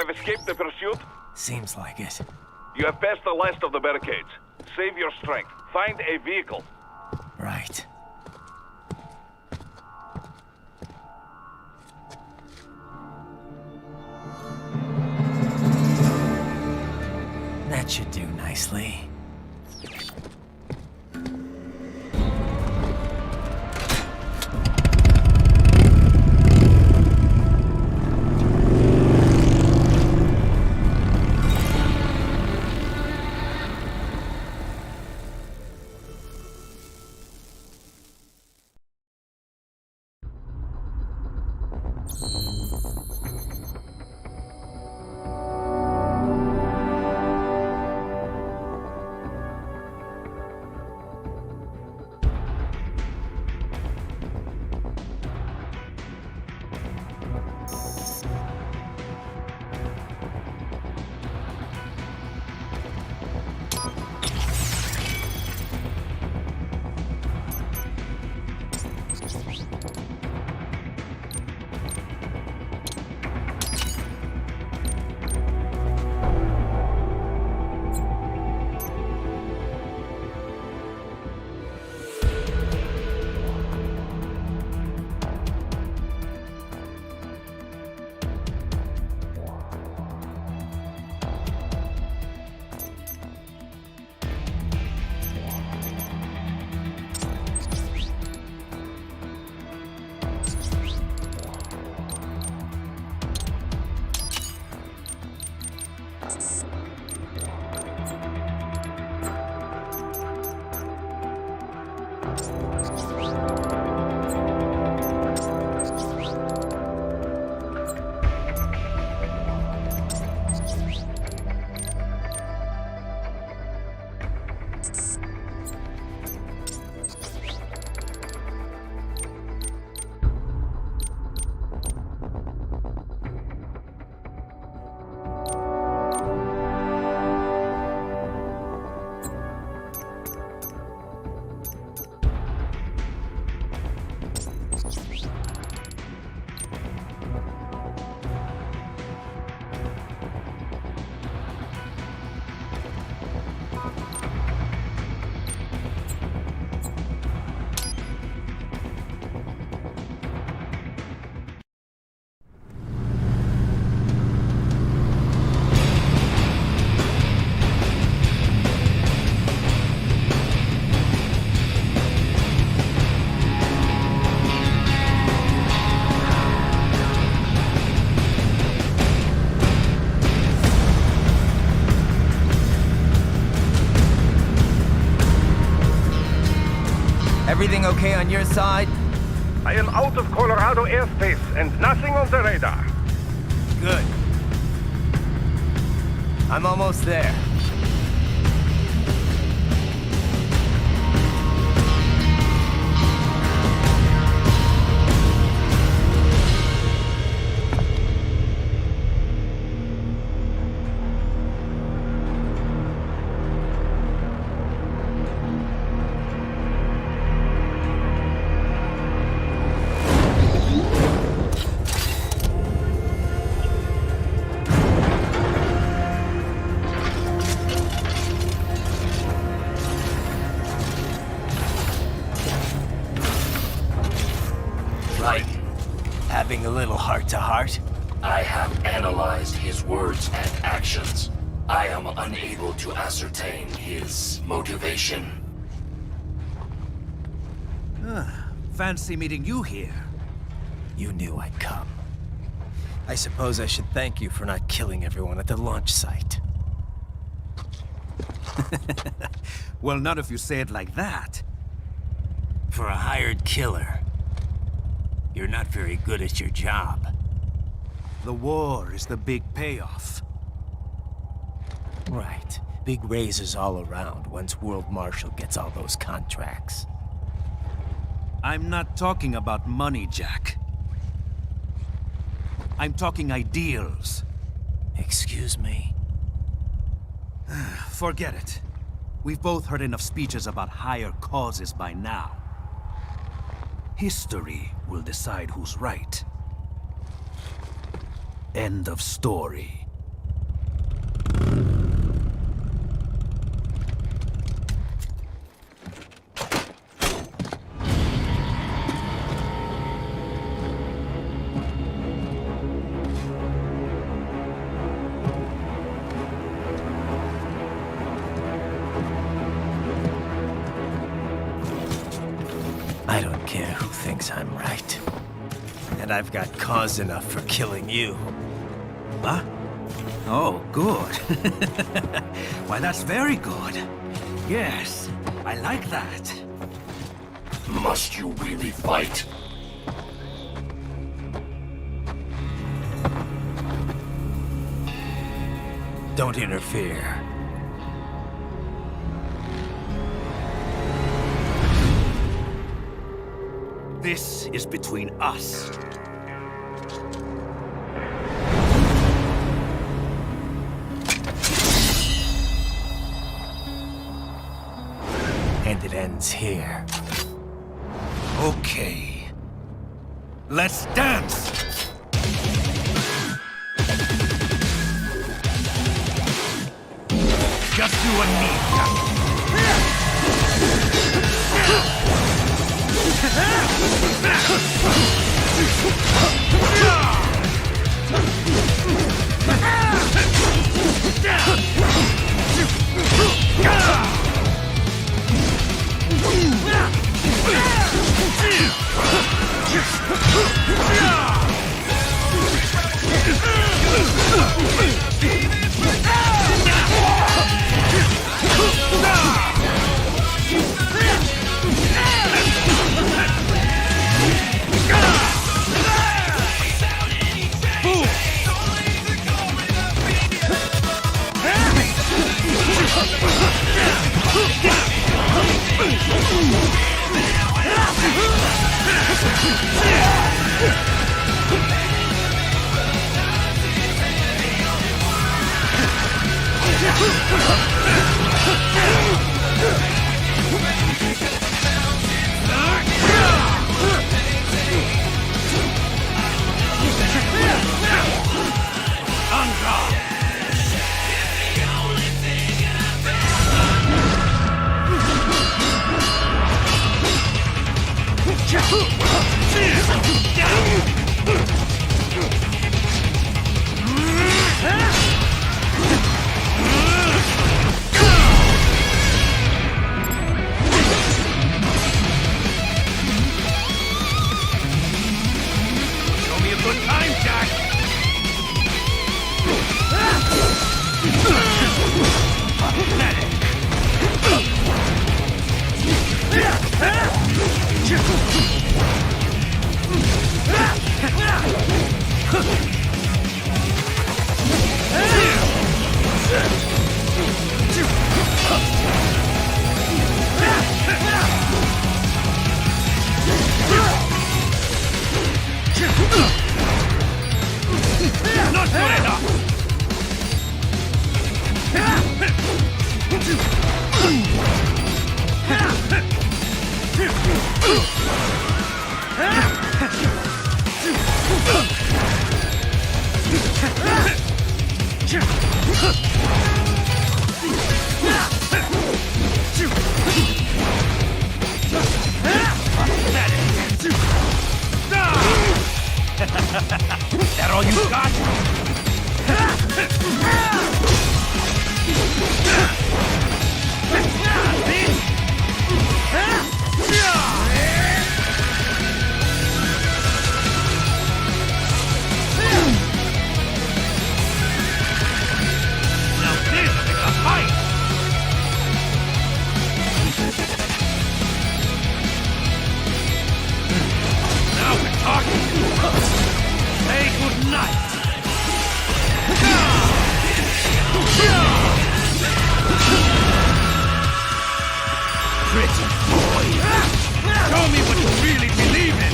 have escaped the pursuit? Seems like it. You have passed the last of the barricades. Save your strength. Find a vehicle. Right. That should do nicely. Everything okay on your side? I am out of Colorado airspace and nothing on the radar. Good. I'm almost there. Right. Having a little heart-to-heart? I have analyzed his words and actions. I am unable to ascertain his motivation. Fancy meeting you here. You knew I'd come. I suppose I should thank you for not killing everyone at the launch site. Well, not if you say it like that. For a hired killer, you're not very good at your job. The war is the big payoff. Right. Big raises all around once World Marshal gets all those contracts. I'm not talking about money, Jack. I'm talking ideals. Excuse me? Forget it. We've both heard enough speeches about higher causes by now. History will decide who's right. End of story. I don't care who thinks I'm right. And I've got cause enough for killing you. What? Oh, good. Why, that's very good. Yes, I like that. Must you really fight? Don't interfere. This is between us. And it ends here. Okay. Let's dance! Just you and me, That all you got? Now this is a fight! Now we're talking! Say good night! Pretty boy! Show me what you really believe in!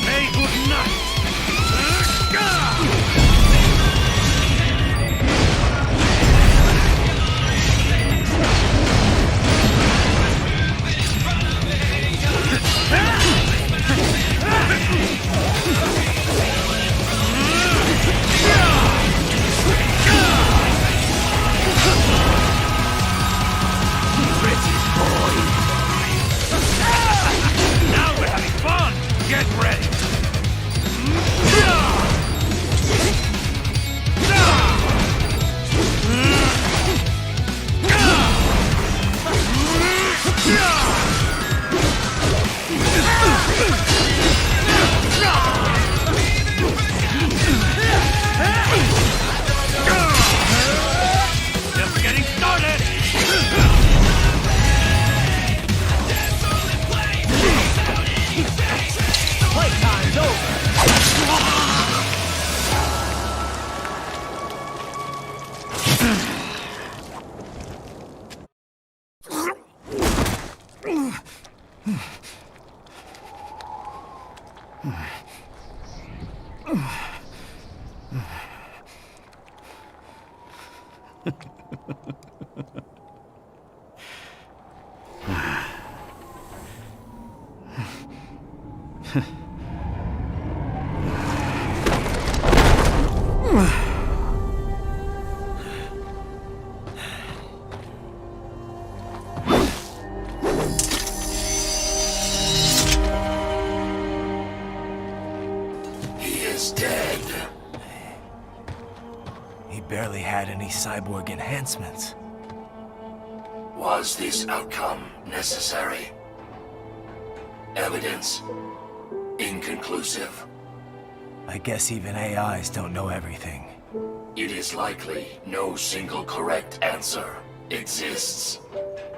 Say good Barely had any cyborg enhancements. Was this outcome necessary? Evidence inconclusive. I guess even AIs don't know everything. It is likely no single correct answer exists.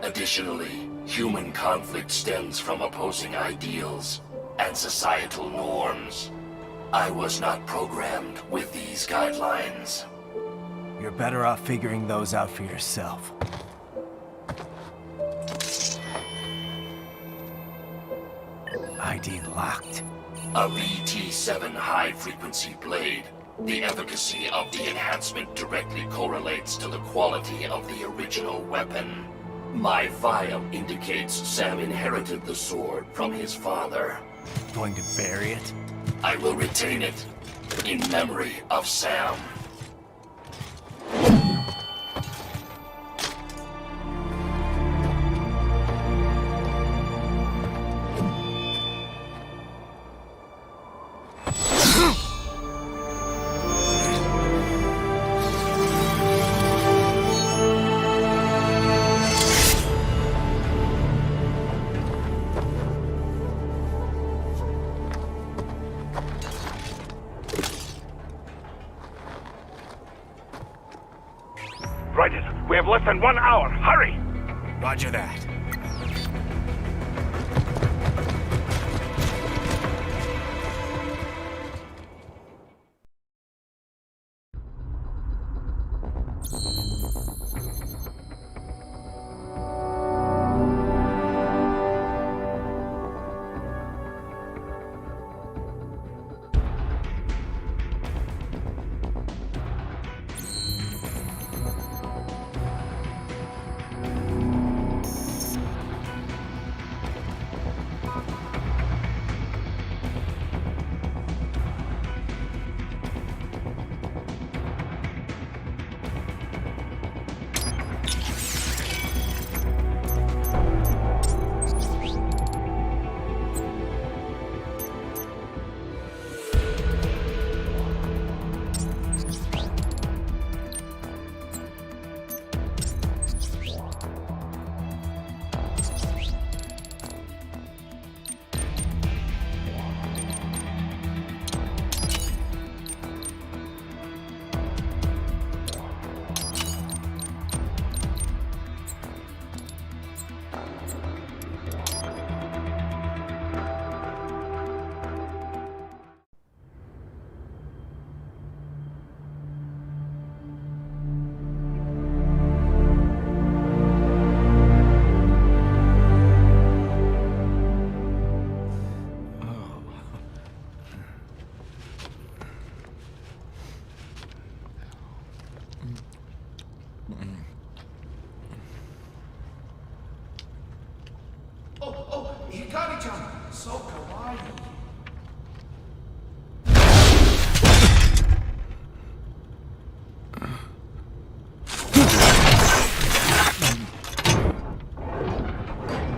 Additionally, human conflict stems from opposing ideals and societal norms. I was not programmed with these guidelines. You're better off figuring those out for yourself. ID locked. A VT-7 high-frequency blade. The efficacy of the enhancement directly correlates to the quality of the original weapon. My file indicates Sam inherited the sword from his father. Going to bury it? I will retain it in memory of Sam. Raiden, we have less than 1 hour. Hurry! Roger that. Hikari-chan, so kawaii.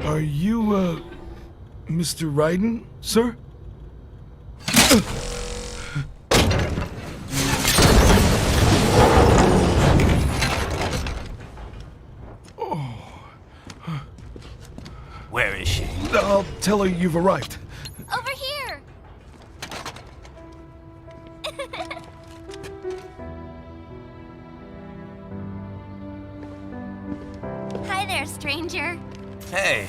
Are you, Mr. Raiden, sir? Where is she? I'll tell her you've arrived. Over here! Hi there, stranger. Hey,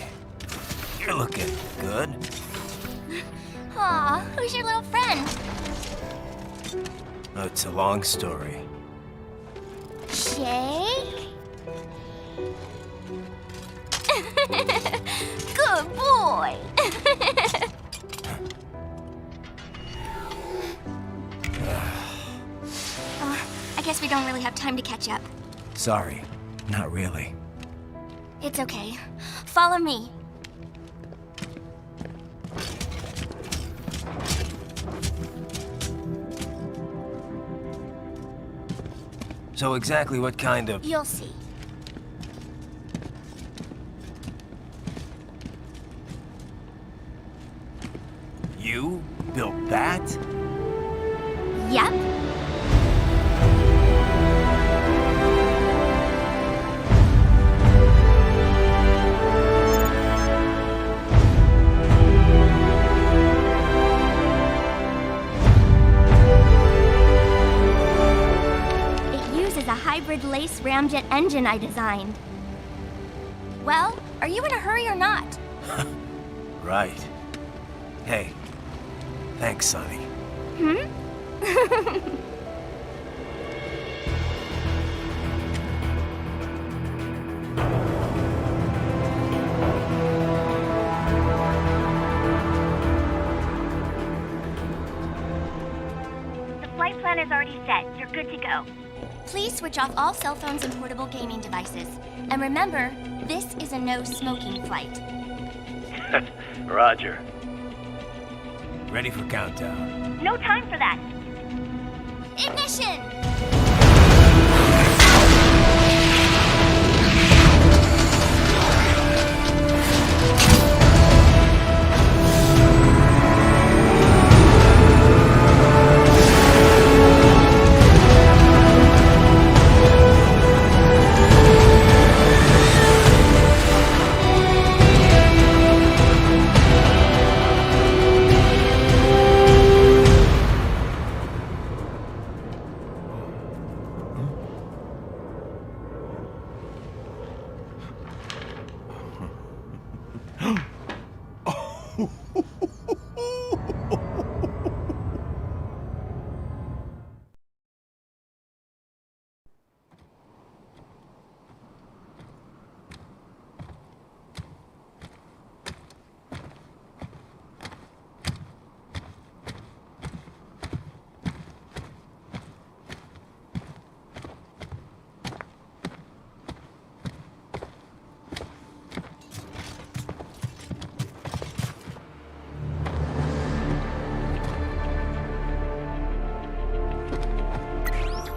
you're looking good. Aw, who's your little friend? Oh, it's a long story. Shake? Good boy! boy. I guess we don't really have time to catch up. Sorry, not really. It's okay. Follow me. So exactly what kind of... You'll see. You built that? Yep. A hybrid lace ramjet engine I designed. Well, are you in a hurry or not? Right. Hey, thanks, Sonny. The flight plan is already set. You're good to go. Please switch off all cell phones and portable gaming devices. And remember, this is a no-smoking flight. Roger. Ready for countdown. No time for that. Ignition!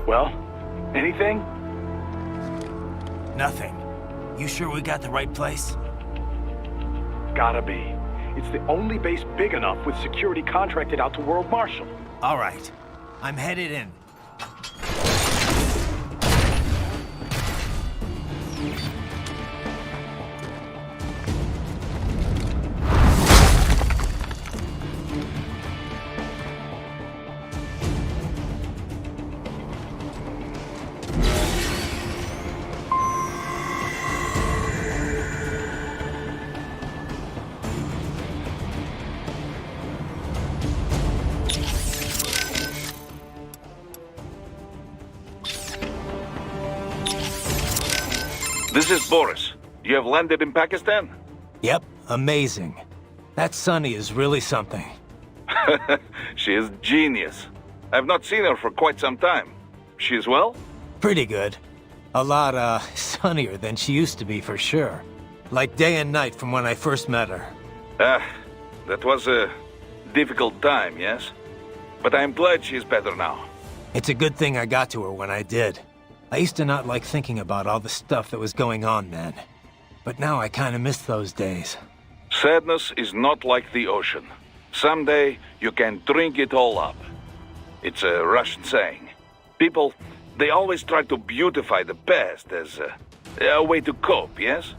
Well, anything? Nothing. You sure we got the right place? Gotta be. It's the only base big enough with security contracted out to World Marshal. All right. I'm headed in. This is Boris. You have landed in Pakistan? Yep, amazing. That Sunny is really something. She is genius. I've not seen her for quite some time. She is well? Pretty good. A lot, sunnier than she used to be for sure. Like day and night from when I first met her. That was a difficult time, yes? But I'm glad she's better now. It's a good thing I got to her when I did. I used to not like thinking about all the stuff that was going on then. But now I kinda miss those days. Sadness is not like the ocean. Someday, you can drink it all up. It's a Russian saying. People, they always try to beautify the past as a way to cope, yes?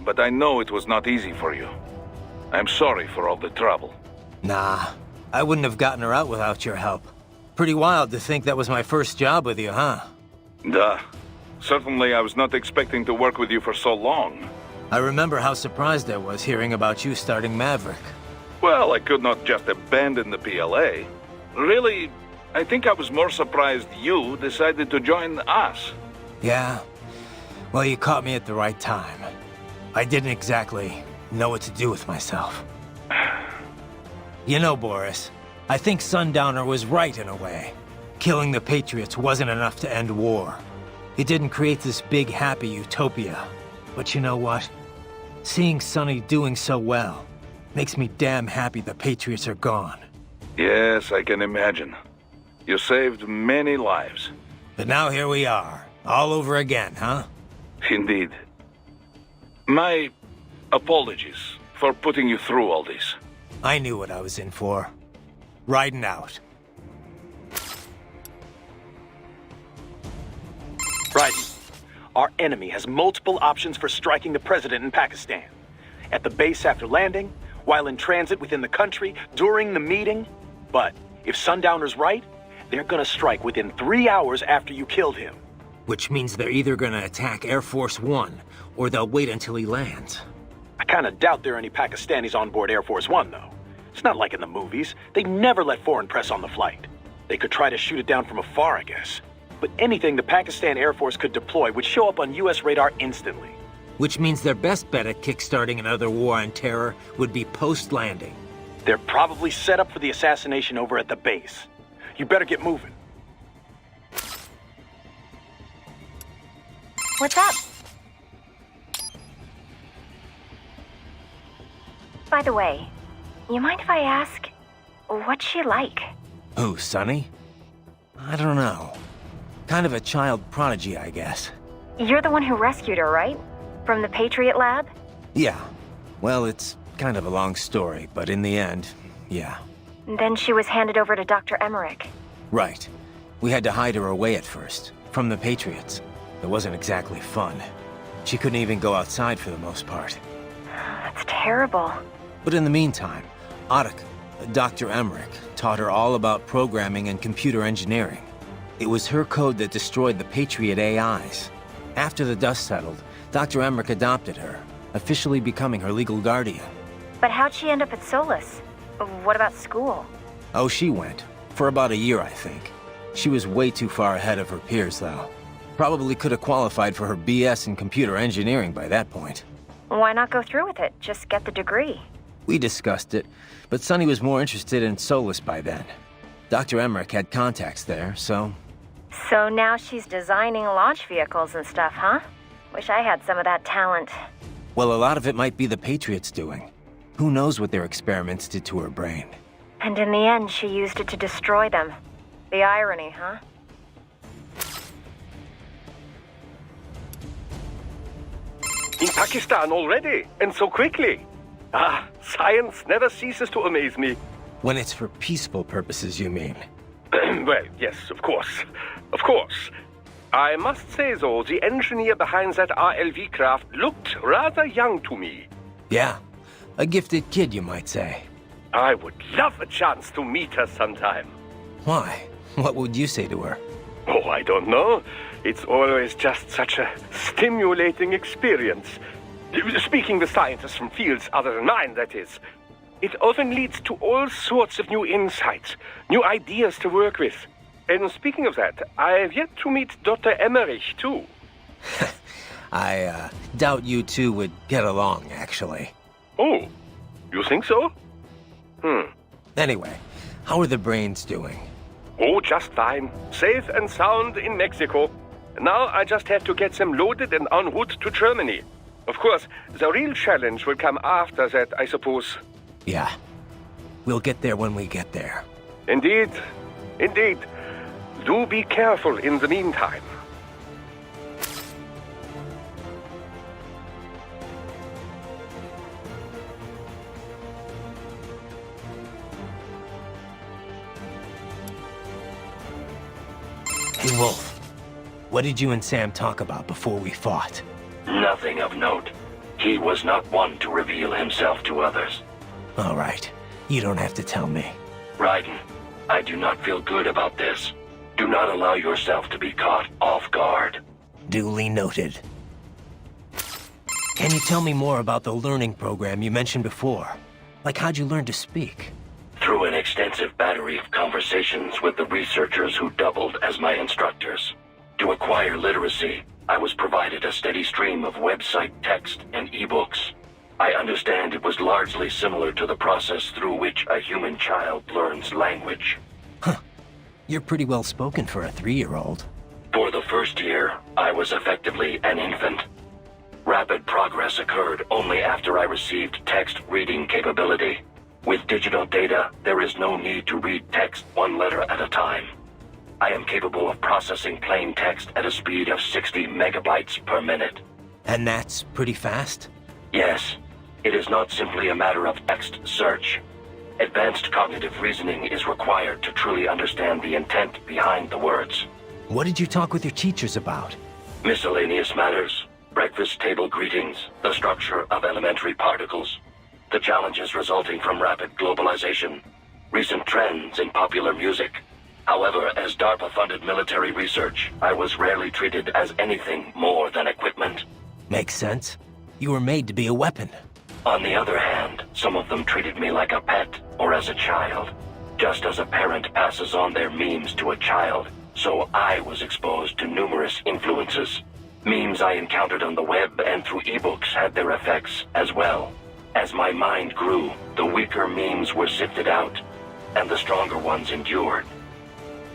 But I know it was not easy for you. I'm sorry for all the trouble. Nah, I wouldn't have gotten her out without your help. Pretty wild to think that was my first job with you, huh? Duh. Certainly I was not expecting to work with you for so long. I remember how surprised I was hearing about you starting Maverick. Well, I could not just abandon the PLA. Really, I think I was more surprised you decided to join us. Yeah? Well, you caught me at the right time. I didn't exactly know what to do with myself. You know, Boris, I think Sundowner was right in a way. Killing the Patriots wasn't enough to end war. It didn't create this big, happy utopia. But you know what? Seeing Sonny doing so well makes me damn happy the Patriots are gone. Yes, I can imagine. You saved many lives. But now here we are, all over again, huh? Indeed. My apologies for putting you through all this. I knew what I was in for. Riding out. Raiden, our enemy has multiple options for striking the president in Pakistan. At the base after landing, while in transit within the country, during the meeting. But if Sundowner's right, they're gonna strike within 3 hours after you killed him. Which means they're either gonna attack Air Force One, or they'll wait until he lands. I kinda doubt there are any Pakistanis on board Air Force One, though. It's not like in the movies. They never let foreign press on the flight. They could try to shoot it down from afar, I guess. But anything the Pakistan Air Force could deploy would show up on US radar instantly. Which means their best bet at kickstarting another war on terror would be post-landing. They're probably set up for the assassination over at the base. You better get moving. What's up? By the way, you mind if I ask, what's she like? Who, Sonny? I don't know. Kind of a child prodigy, I guess. You're the one who rescued her, right? From the Patriot lab? Yeah. Well, it's kind of a long story, but in the end, yeah. Then she was handed over to Dr. Emmerich. Right. We had to hide her away at first, from the Patriots. It wasn't exactly fun. She couldn't even go outside for the most part. That's terrible. But in the meantime, Adak, Dr. Emmerich, taught her all about programming and computer engineering. It was her code that destroyed the Patriot AIs. After the dust settled, Dr. Emmerich adopted her, officially becoming her legal guardian. But how'd she end up at Solus? What about school? Oh, she went. For about a year, I think. She was way too far ahead of her peers, though. Probably could have qualified for her BS in computer engineering by that point. Why not go through with it? Just get the degree. We discussed it, but Sonny was more interested in Solus by then. Dr. Emmerich had contacts there, so... So now she's designing launch vehicles and stuff, huh? Wish I had some of that talent. Well, a lot of it might be the Patriots doing. Who knows what their experiments did to her brain. And in the end, she used it to destroy them. The irony, huh? In Pakistan already, and so quickly. Ah, science never ceases to amaze me. When it's for peaceful purposes, you mean? Well, yes, of course. Of course. I must say, though, the engineer behind that RLV craft looked rather young to me. Yeah, a gifted kid, you might say. I would love a chance to meet her sometime. Why? What would you say to her? Oh, I don't know. It's always just such a stimulating experience. Speaking with scientists from fields other than mine, that is. It often leads to all sorts of new insights, new ideas to work with. And speaking of that, I have yet to meet Dr. Emmerich, too. I doubt you two would get along, actually. Oh, you think so? Anyway, how are the brains doing? Oh, just fine. Safe and sound in Mexico. Now I just have to get them loaded and en route to Germany. Of course, the real challenge will come after that, I suppose. Yeah. We'll get there when we get there. Indeed. Indeed. Do be careful in the meantime. Hey, Wolf. What did you and Sam talk about before we fought? Nothing of note. He was not one to reveal himself to others. All right. You don't have to tell me. Raiden, I do not feel good about this. Do not allow yourself to be caught off guard. Duly noted. Can you tell me more about the learning program you mentioned before? Like, how'd you learn to speak? Through an extensive battery of conversations with the researchers who doubled as my instructors. To acquire literacy, I was provided a steady stream of website text and ebooks. I understand it was largely similar to the process through which a human child learns language. You're pretty well spoken for a 3-year-old. For the first year, I was effectively an infant. Rapid progress occurred only after I received text reading capability. With digital data, there is no need to read text one letter at a time. I am capable of processing plain text at a speed of 60 megabytes per minute. And that's pretty fast? Yes. It is not simply a matter of text search. Advanced cognitive reasoning is required to truly understand the intent behind the words. What did you talk with your teachers about? Miscellaneous matters, breakfast table greetings, the structure of elementary particles, the challenges resulting from rapid globalization, recent trends in popular music. However, as DARPA-funded military research, I was rarely treated as anything more than equipment. Makes sense. You were made to be a weapon. On the other hand, some of them treated me like a pet or as a child. Just as a parent passes on their memes to a child, so I was exposed to numerous influences. Memes I encountered on the web and through ebooks had their effects as well. As my mind grew, the weaker memes were sifted out, and the stronger ones endured.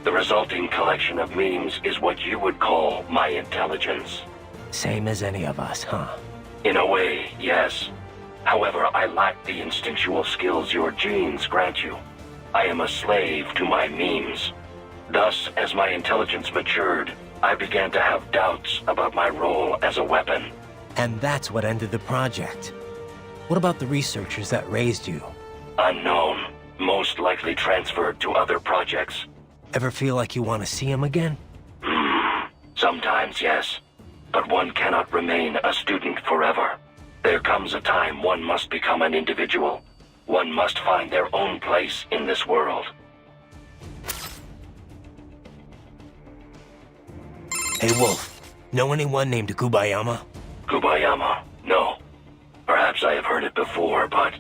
The resulting collection of memes is what you would call my intelligence. Same as any of us, huh? In a way, yes. However, I lack the instinctual skills your genes grant you. I am a slave to my memes. Thus, as my intelligence matured, I began to have doubts about my role as a weapon. And that's what ended the project. What about the researchers that raised you? Unknown. Most likely transferred to other projects. Ever feel like you want to see them again? Sometimes, yes. But one cannot remain a student forever. There comes a time one must become an individual. One must find their own place in this world. Hey, Wolf. Know anyone named Gubayama? Gubayama? No. Perhaps I have heard it before, but...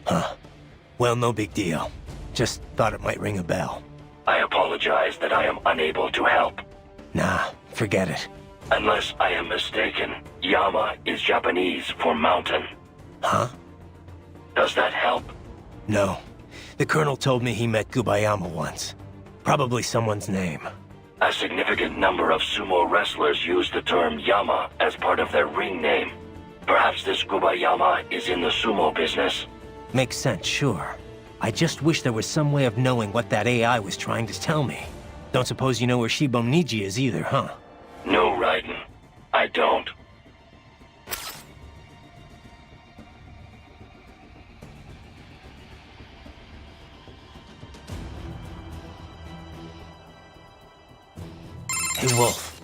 Huh. Well, no big deal. Just thought it might ring a bell. I apologize that I am unable to help. Nah, forget it. Unless I am mistaken, Yama is Japanese for mountain. Huh? Does that help? No. The Colonel told me he met Gubayama once. Probably someone's name. A significant number of sumo wrestlers use the term Yama as part of their ring name. Perhaps this Gubayama is in the sumo business. Makes sense, sure. I just wish there was some way of knowing what that AI was trying to tell me. Don't suppose you know where Shiboniji is either, huh? No, Raiden. I don't. Hey, Wolf.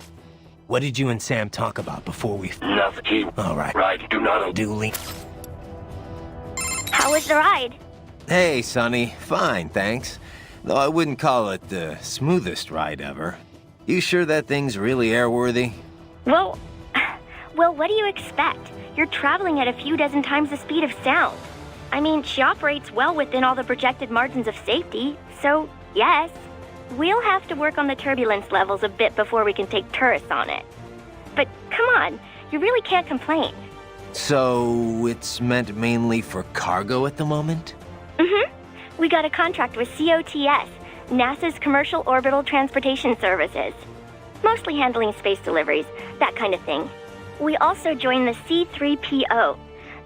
What did you and Sam talk about before we... Nothing. All right. Raiden, do not... Duly. How was the ride? Hey, Sonny. Fine, thanks. Though I wouldn't call it the smoothest ride ever. You sure that thing's really airworthy? Well, what do you expect? You're traveling at a few dozen times the speed of sound. I mean, she operates well within all the projected margins of safety, so yes. We'll have to work on the turbulence levels a bit before we can take tourists on it. But come on, you really can't complain. So, it's meant mainly for cargo at the moment? Mm-hmm. We got a contract with COTS, NASA's Commercial Orbital Transportation Services. Mostly handling space deliveries, that kind of thing. We also joined the C3PO,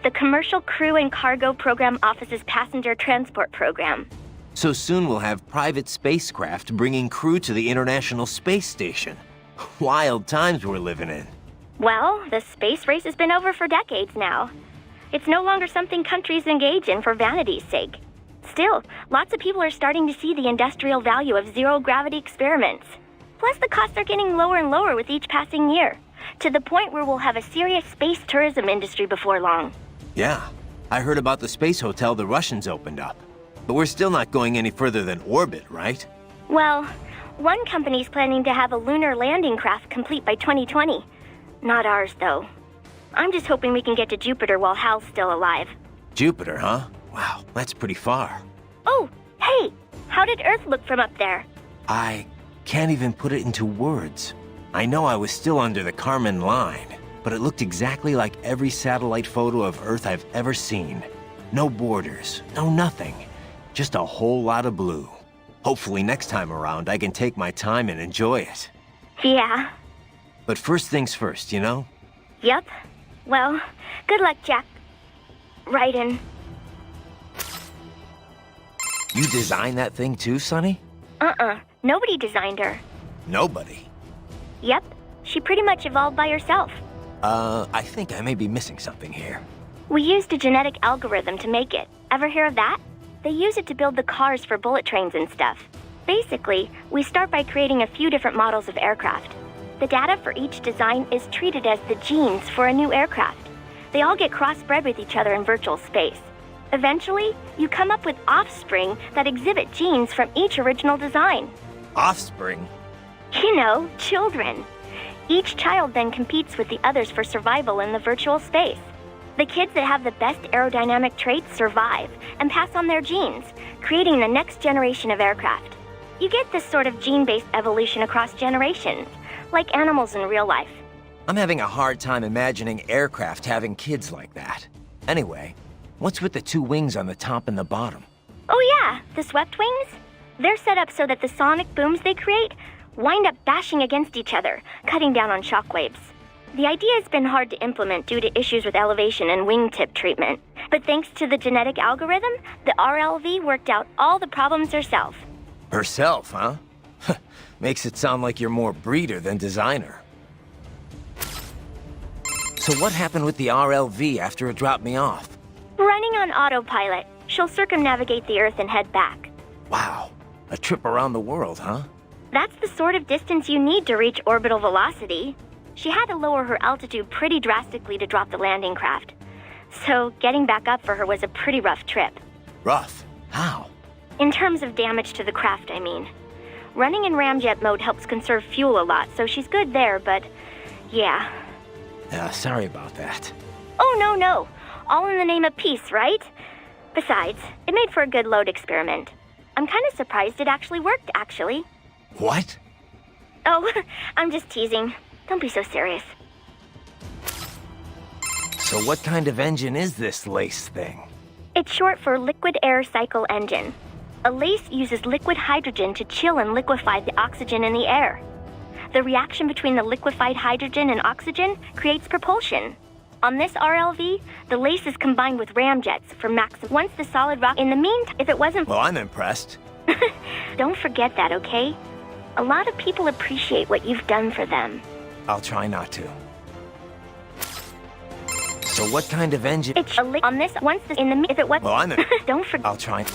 the Commercial Crew and Cargo Program Office's Passenger Transport Program. So soon we'll have private spacecraft bringing crew to the International Space Station. Wild times we're living in. Well, the space race has been over for decades now. It's no longer something countries engage in for vanity's sake. Still, lots of people are starting to see the industrial value of zero-gravity experiments. Plus, the costs are getting lower and lower with each passing year, to the point where we'll have a serious space tourism industry before long. Yeah, I heard about the space hotel the Russians opened up. But we're still not going any further than orbit, right? Well, one company's planning to have a lunar landing craft complete by 2020. Not ours, though. I'm just hoping we can get to Jupiter while Hal's still alive. Jupiter, huh? Wow, that's pretty far. Oh, hey! How did Earth look from up there? I can't even put it into words. I know I was still under the Kármán line, but it looked exactly like every satellite photo of Earth I've ever seen. No borders, no nothing. Just a whole lot of blue. Hopefully next time around I can take my time and enjoy it. Yeah. But first things first, you know? Yep. Well, good luck, Jack. Raiden. You designed that thing too, Sonny? Nobody designed her. Nobody? Yep. She pretty much evolved by herself. I think I may be missing something here. We used a genetic algorithm to make it. Ever hear of that? They use it to build the cars for bullet trains and stuff. Basically, we start by creating a few different models of aircraft. The data for each design is treated as the genes for a new aircraft. They all get crossbred with each other in virtual space. Eventually, you come up with offspring that exhibit genes from each original design. Offspring? You know, children. Each child then competes with the others for survival in the virtual space. The kids that have the best aerodynamic traits survive and pass on their genes, creating the next generation of aircraft. You get this sort of gene-based evolution across generations, like animals in real life. I'm having a hard time imagining aircraft having kids like that. Anyway, what's with the two wings on the top and the bottom? Oh yeah, the swept wings? They're set up so that the sonic booms they create wind up bashing against each other, cutting down on shockwaves. The idea has been hard to implement due to issues with elevation and wingtip treatment. But thanks to the genetic algorithm, the RLV worked out all the problems herself. Herself, huh? Makes it sound like you're more breeder than designer. So what happened with the RLV after it dropped me off? Running on autopilot, she'll circumnavigate the Earth and head back. Wow, a trip around the world, huh? That's the sort of distance you need to reach orbital velocity. She had to lower her altitude pretty drastically to drop the landing craft. So getting back up for her was a pretty rough trip. Rough? How? In terms of damage to the craft, I mean. Running in ramjet mode helps conserve fuel a lot, so she's good there, but yeah. Sorry about that. Oh, no. All in the name of peace, right? Besides, it made for a good load experiment. I'm kind of surprised it actually worked, actually. What? Oh, I'm just teasing. Don't be so serious. So what kind of engine is this LACE thing? It's short for Liquid Air Cycle Engine. A LACE uses liquid hydrogen to chill and liquefy the oxygen in the air. The reaction between the liquefied hydrogen and oxygen creates propulsion. On this RLV, the LACE is combined with ramjets for maximum. Once the solid rock. In the meantime, if it wasn't. Well, I'm impressed. Don't forget that, okay? A lot of people appreciate what you've done for them. I'll try not to. So what kind of engine? It's on this. Once the in the. If it was. Well, I'm. Don't forget. I'll try.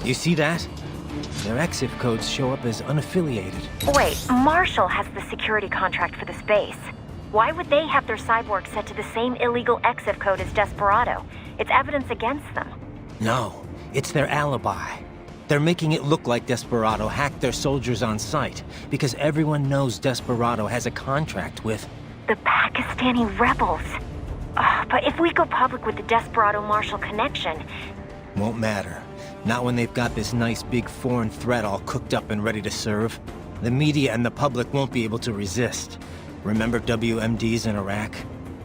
You see that? Their EXIF codes show up as unaffiliated. Wait, Marshall has the security contract for this base. Why would they have their cyborg set to the same illegal EXIF code as Desperado? It's evidence against them. No, it's their alibi. They're making it look like Desperado hacked their soldiers on sight, because everyone knows Desperado has a contract with... The Pakistani rebels. But if we go public with the Desperado-Marshall connection... Won't matter. Not when they've got this nice big foreign threat all cooked up and ready to serve. The media and the public won't be able to resist. Remember WMDs in Iraq?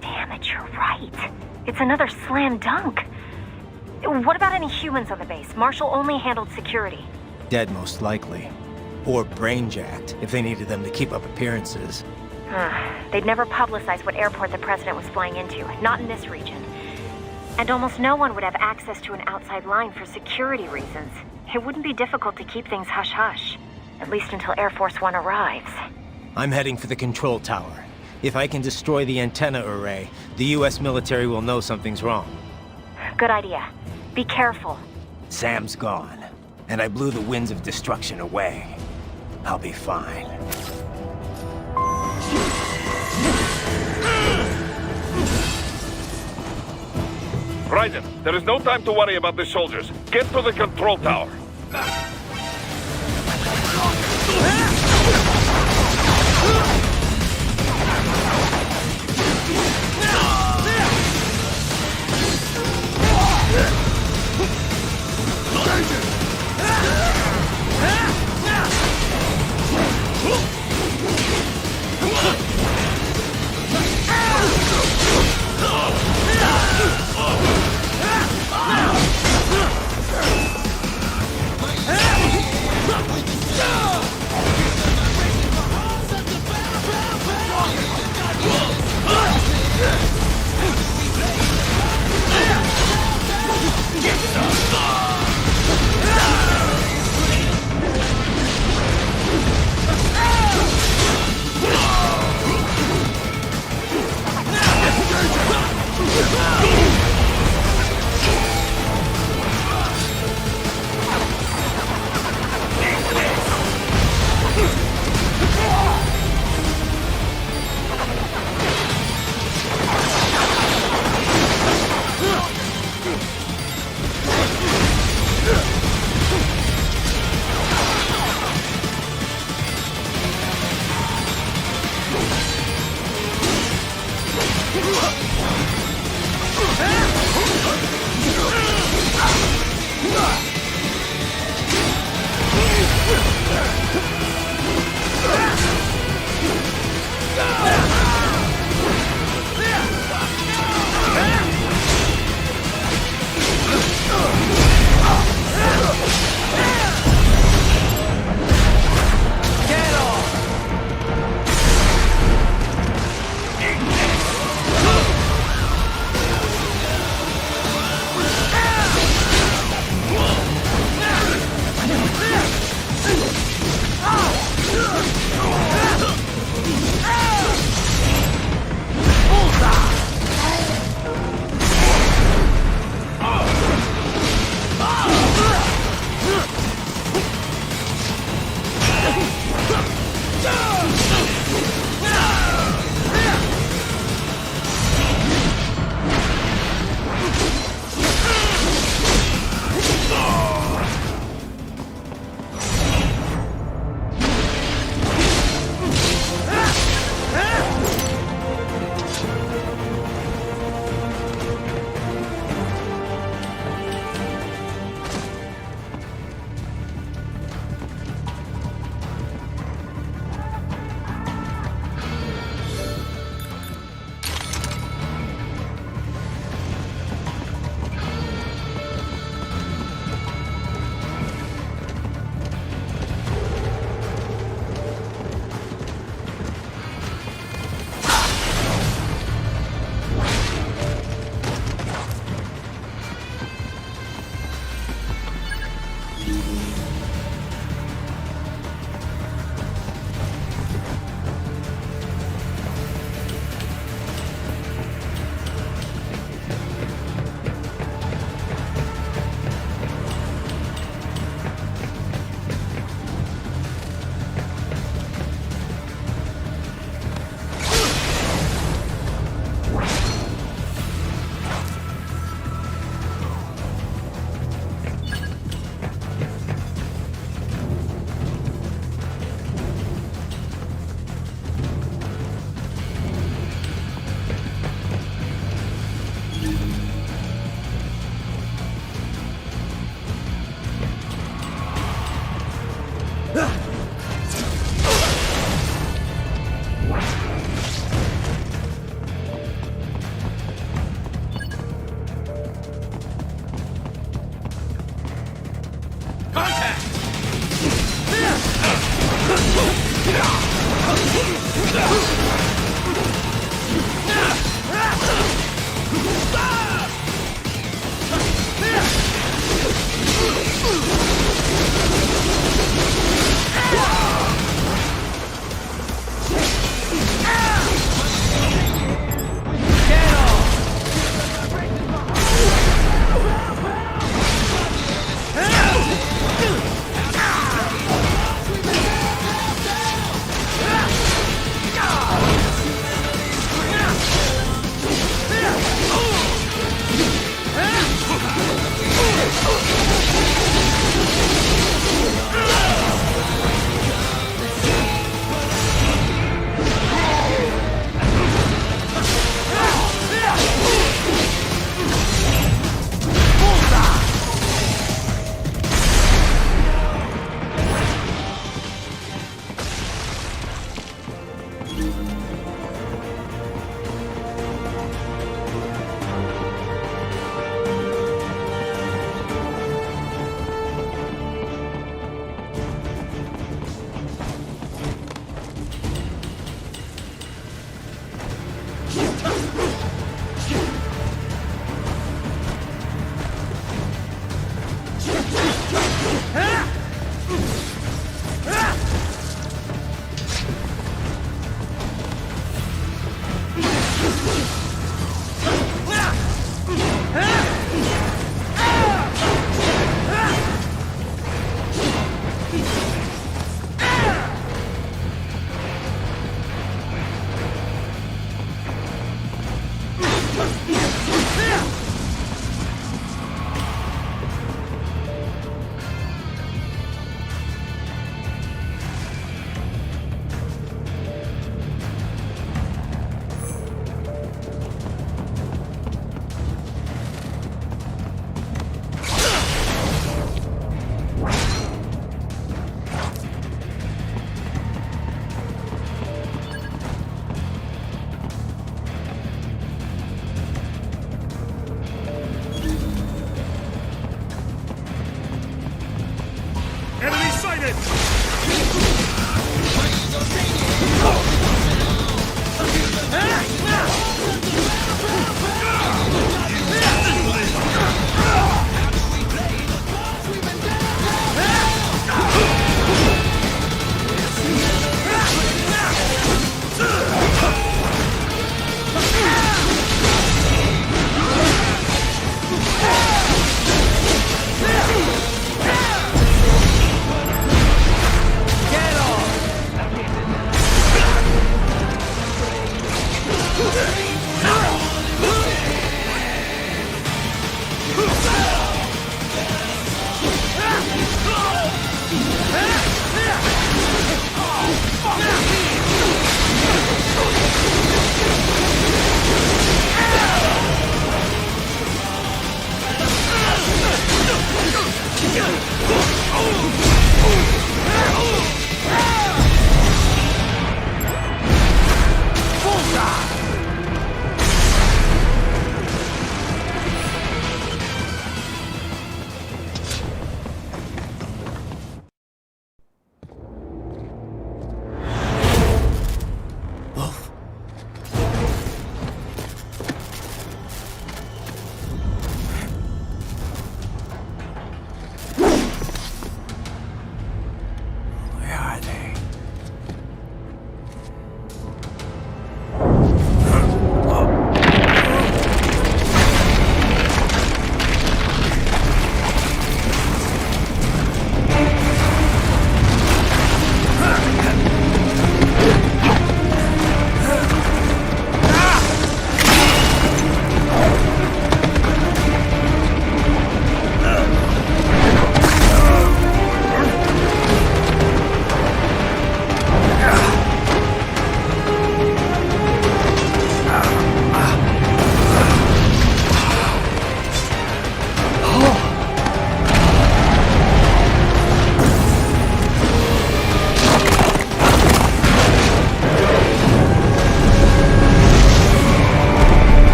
Damn it, you're right. It's another slam dunk. What about any humans on the base? Marshall only handled security. Dead, most likely. Or brain-jacked, if they needed them to keep up appearances. They'd never publicize what airport the president was flying into, not in this region. And almost no one would have access to an outside line for security reasons. It wouldn't be difficult to keep things hush-hush. At least until Air Force One arrives. I'm heading for the control tower. If I can destroy the antenna array, the US military will know something's wrong. Good idea. Be careful. Sam's gone, and I blew the winds of destruction away. I'll be fine. Raiden, there is no time to worry about the soldiers. Get to the control tower.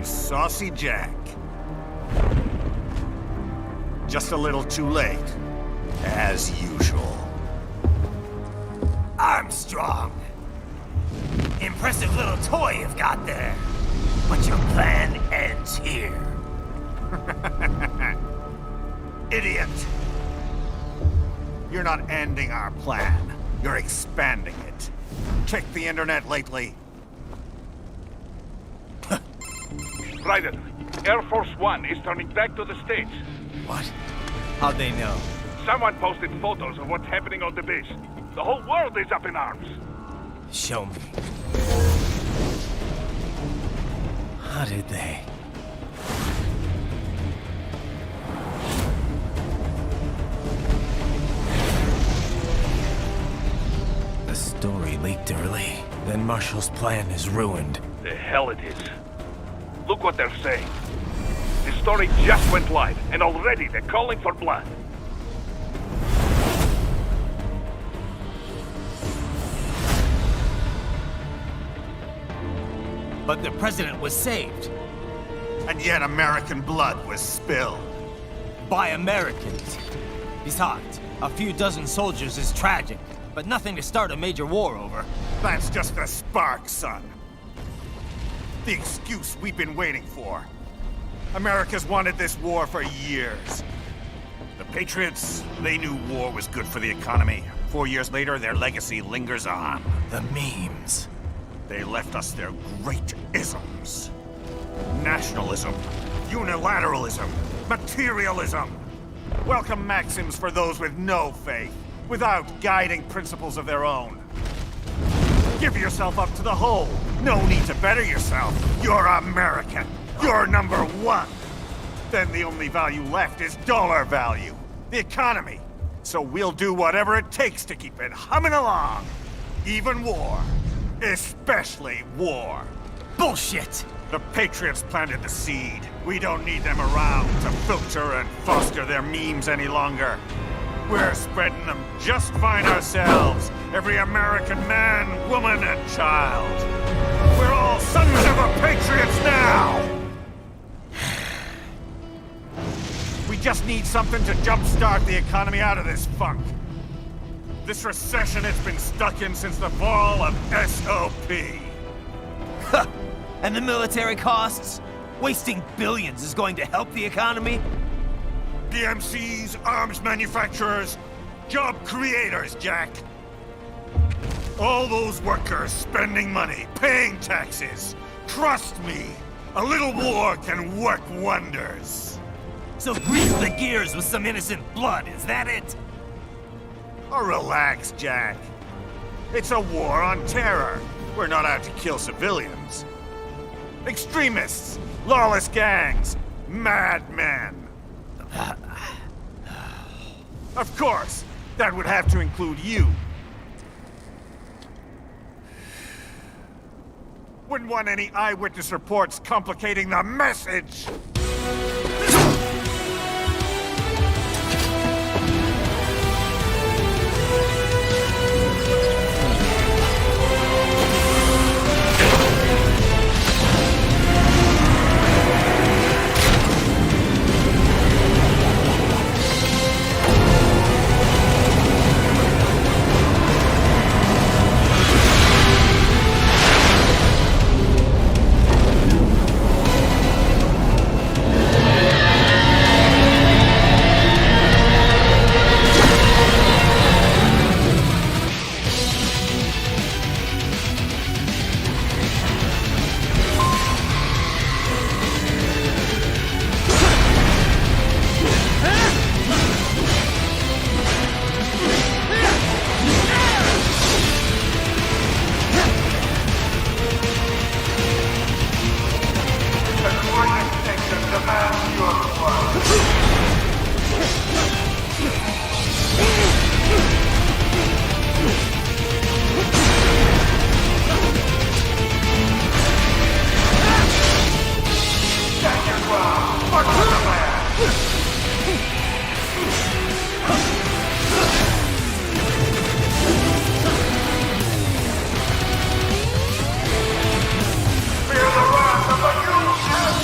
one saucy Jack. Just a little too late, as usual. Armstrong! Impressive little toy you've got there. But your plan ends here. Idiot! You're not ending our plan. You're expanding it. Check the internet lately. Raiden, Air Force One is turning back to the States. What? How'd they know? Someone posted photos of what's happening on the base. The whole world is up in arms. Show me. How did they? The story leaked early. Then Marshall's plan is ruined. The hell it is. Look what they're saying. The story just went live, and already they're calling for blood. But the president was saved. And yet American blood was spilled. By Americans. Besides, a few dozen soldiers is tragic, but nothing to start a major war over. That's just the spark, son. The excuse we've been waiting for. America's wanted this war for years. The Patriots, they knew war was good for the economy. 4 years later, their legacy lingers on. The memes. They left us their great isms. Nationalism, unilateralism, materialism. Welcome maxims for those with no faith, without guiding principles of their own. Give yourself up to the whole. No need to better yourself. You're American. You're number one. Then the only value left is dollar value. The economy. So we'll do whatever it takes to keep it humming along. Even war. Especially war. Bullshit! The Patriots planted the seed. We don't need them around to filter and foster their memes any longer. We're spreading them just fine ourselves. Every American man, woman, and child. We're all sons of a Patriots now! We just need something to jumpstart the economy out of this funk. This recession it's been stuck in since the fall of SOP. And the military costs? Wasting billions is going to help the economy? DMCs, arms manufacturers, job creators, Jack. All those workers spending money, paying taxes. Trust me, a little war can work wonders. So grease the gears with some innocent blood, is that it? Oh, relax, Jack. It's a war on terror. We're not out to kill civilians. Extremists, lawless gangs, madmen. Of course, that would have to include you. Wouldn't want any eyewitness reports complicating the message. Fear the wrath of the new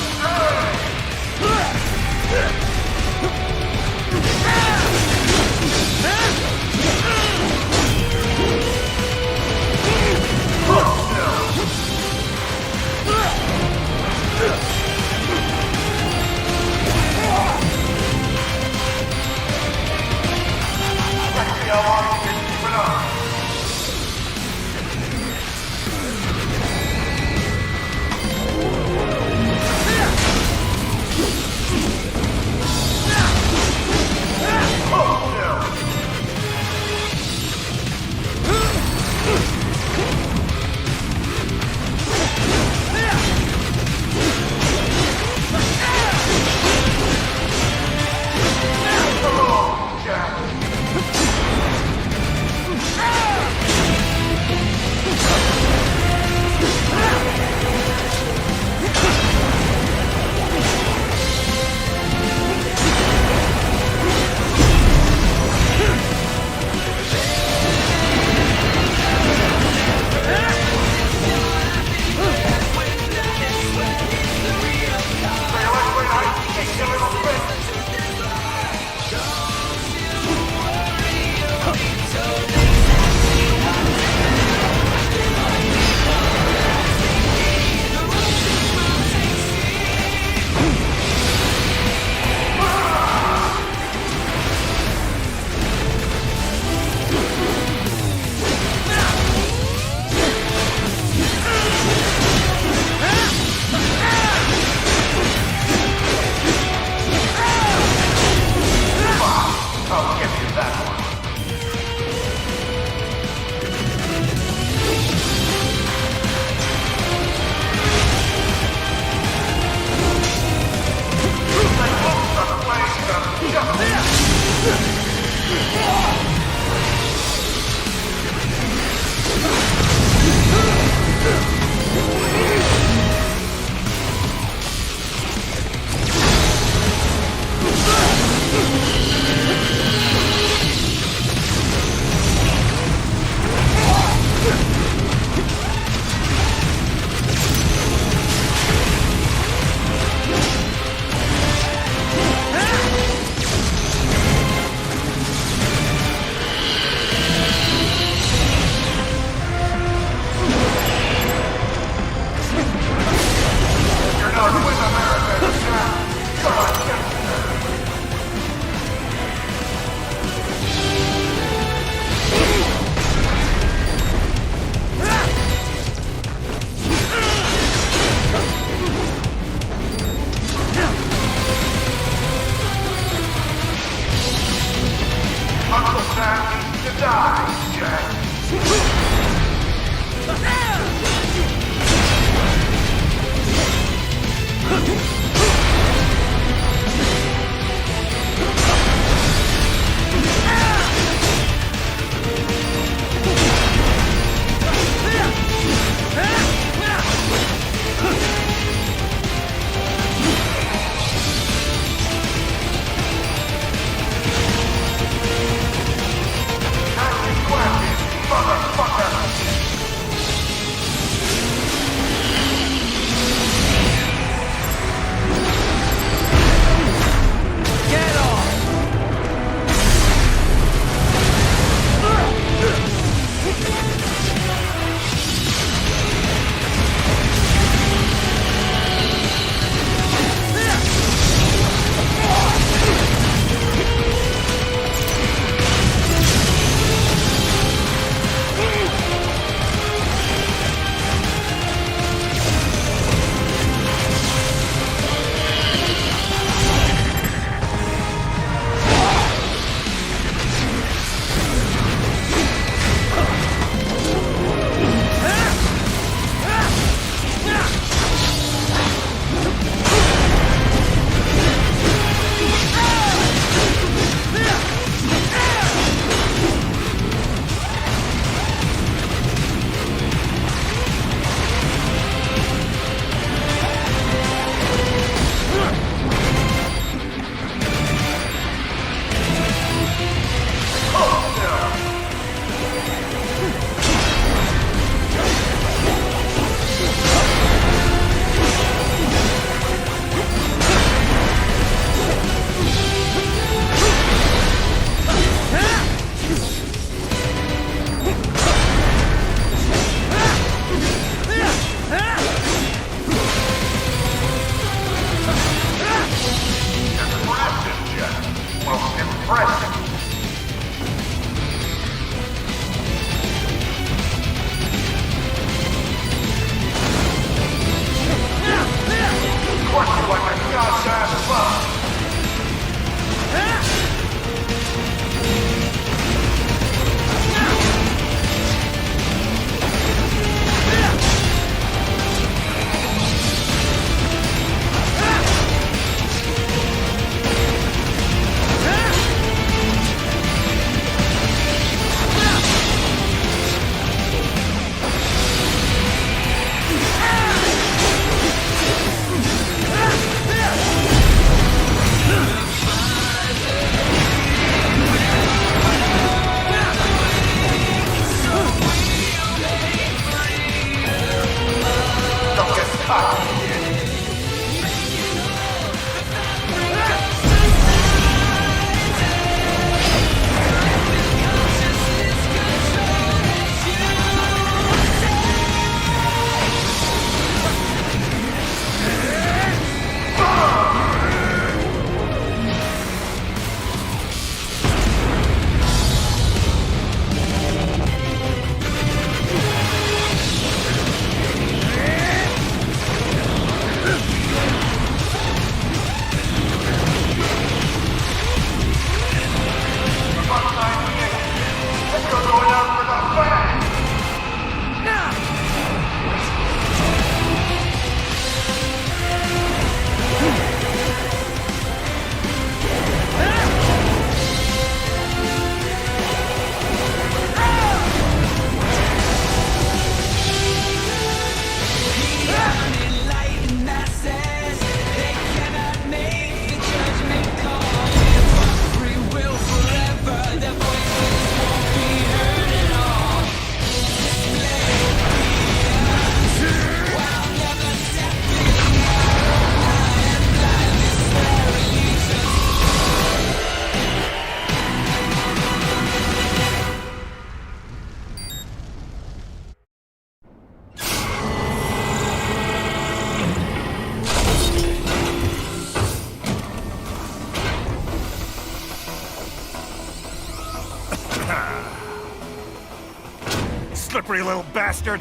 slippery little bastard!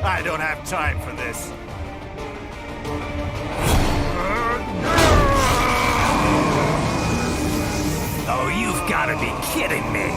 I don't have time for this. Oh, you've got to be kidding me!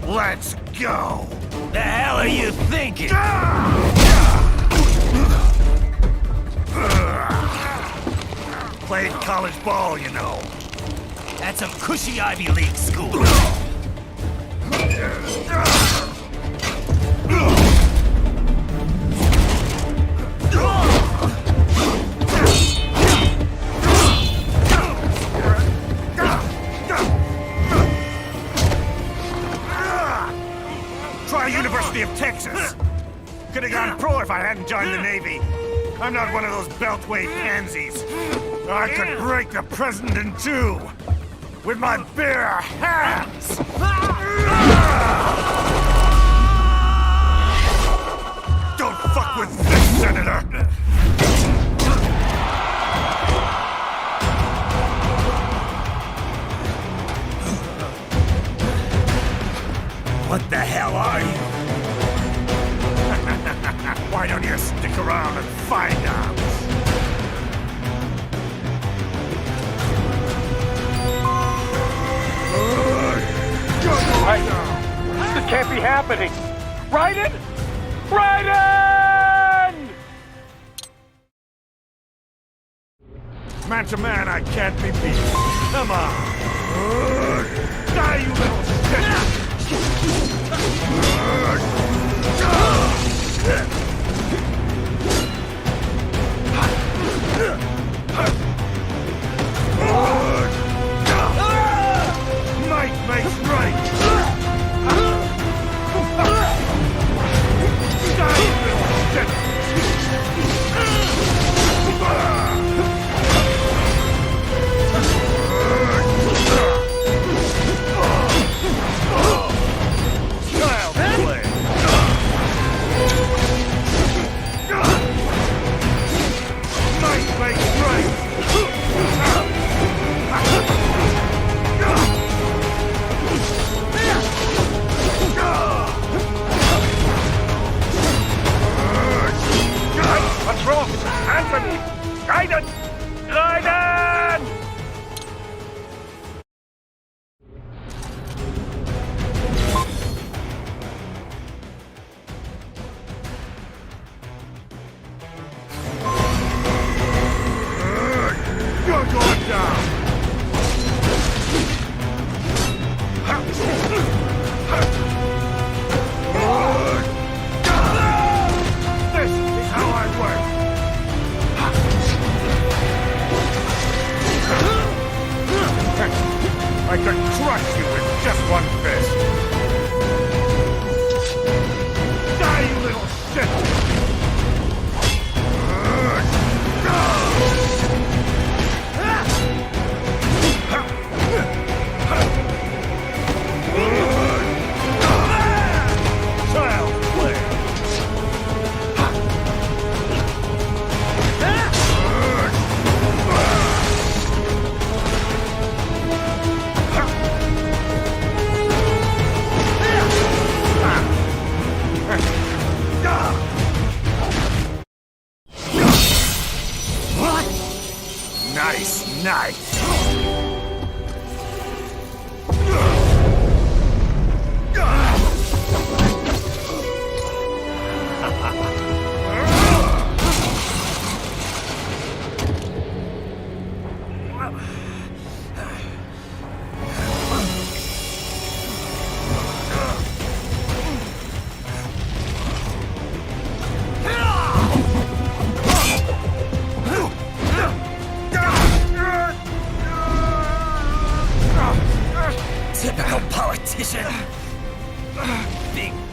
Let's go! The hell are you thinking? Played college ball, you know. That's some cushy Ivy League school. Try University of Texas. Could have gone pro if I hadn't joined the Navy. I'm not one of those beltway pansies. I could break the president in two with my bare hands. Don't fuck with this, Senator. What the hell are you? Why don't you stick around and find out? This can't be happening! Raiden! Raiden! Man to man, I can't be beat. Come on! Die, you little shit! Might makes right! Die, you little shit! Child play! Might makes right! What's wrong? Answer me! Raiden! Raiden! You're going down! This is how I work! I could crush you with just one fist! Die, you little shit! Child play! Nice, nice!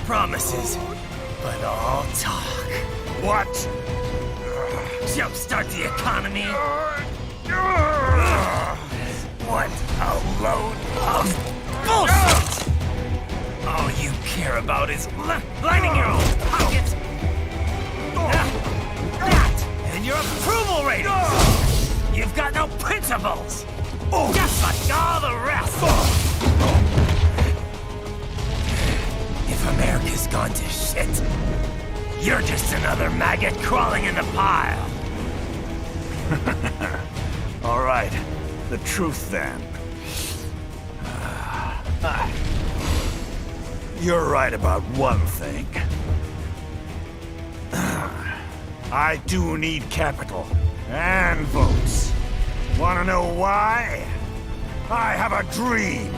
promises, but all talk. What? Jumpstart the economy? What a load of bullshit! All you care about is lining your own pockets. That and your approval ratings. You've got no principles. Just like all the rest. If America's gone to shit, you're just another maggot crawling in the pile. All right. The truth, then. You're right about one thing. I do need capital and votes. Wanna know why? I have a dream.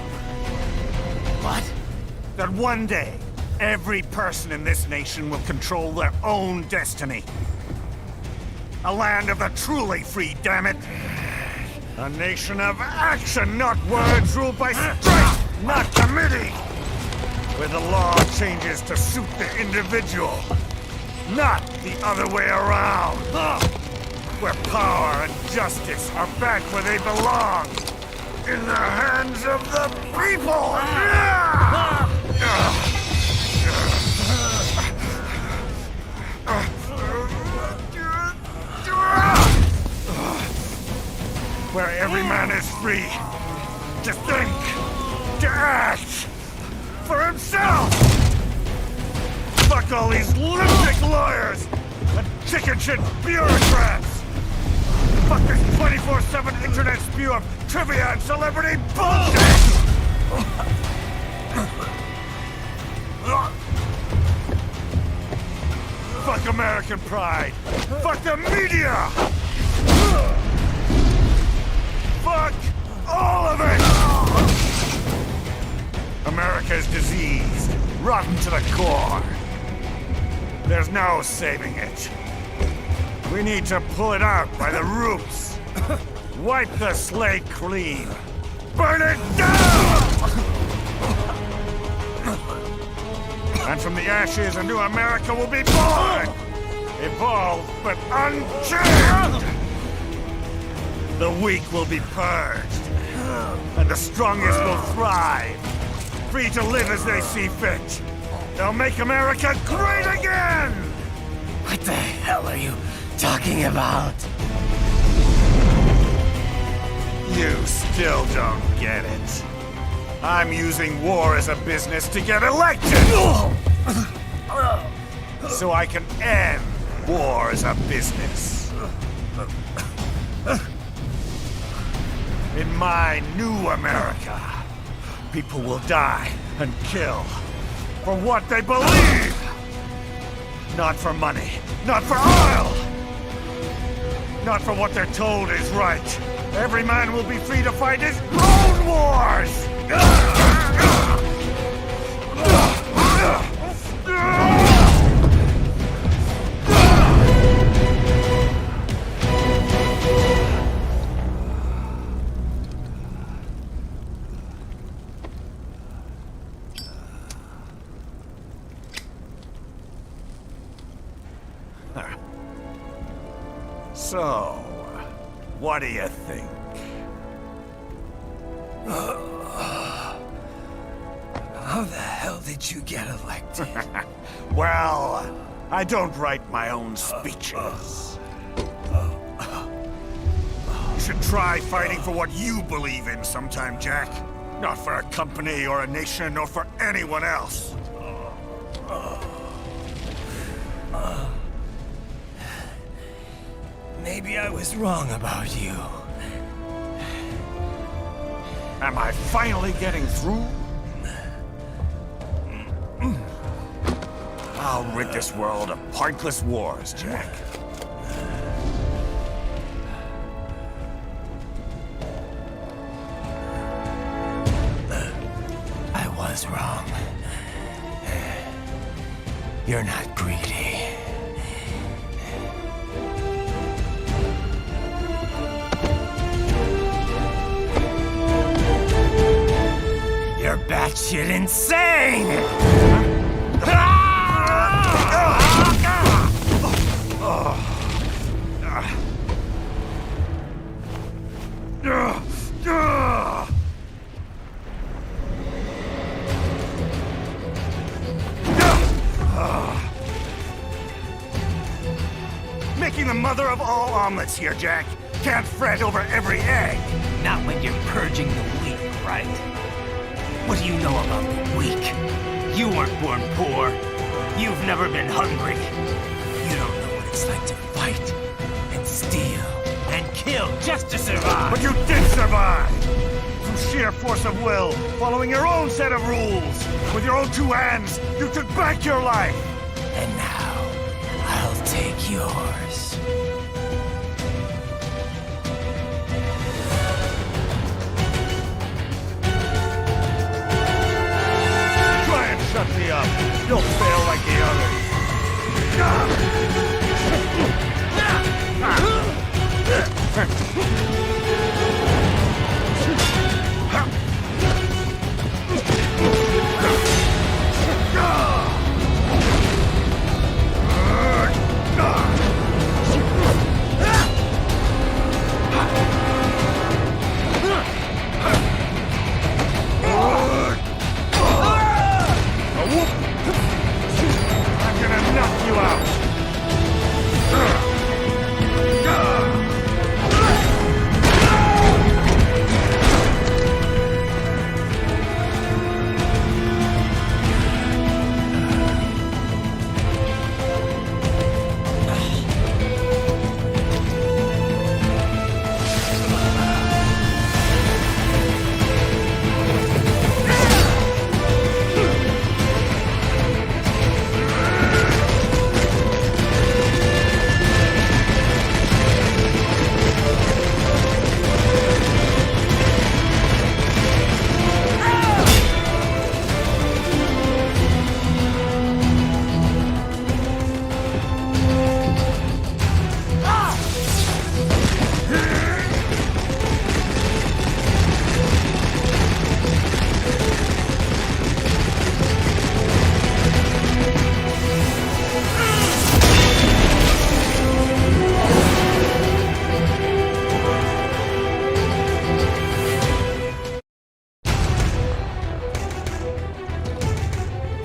What? That one day, every person in this nation will control their own destiny. A land of the truly free, damn it. A nation of action, not words, ruled by strength, not committee. Where the law changes to suit the individual, not the other way around. Where power and justice are back where they belong. In the hands of the people! Where every man is free to think, to act for himself. Fuck all these lunatic lawyers and chicken shit bureaucrats. Fuck this 24/7 internet spew of trivia and celebrity bullshit. Fuck American pride. Fuck the media. Fuck all of it! America is diseased, rotten to the core. There's no saving it. We need to pull it out by the roots. Wipe the slate clean. Burn it down! And from the ashes, a new America will be born! Evolved, but unchained! The weak will be purged, and the strongest will thrive, free to live as they see fit. They'll make America great again! What the hell are you talking about? You still don't get it. I'm using war as a business to get elected! So I can end war as a business. In my new America, people will die and kill for what they believe! Not for money, not for oil! Not for what they're told is right. Every man will be free to fight his own wars! So, what do you think? How the hell did you get elected? Well, I don't write my own speeches. You should try fighting for what you believe in sometime, Jack. Not for a company or a nation or for anyone else. Maybe I was wrong about you. Am I finally getting through? I'll rid this world of pointless wars, Jack. I was wrong. You're not greedy. You're batshit insane! omelets here, Jack. Can't fret over every egg. Not when you're purging the weak, right? What do you know about the weak? You weren't born poor. You've never been hungry. You don't know what it's like to fight and steal and kill just to survive. But you did survive! Through sheer force of will, following your own set of rules. With your own two hands, you took back your life. And now, I'll take yours. Try and shut me up. You'll fail like the others. I'm gonna knock you out!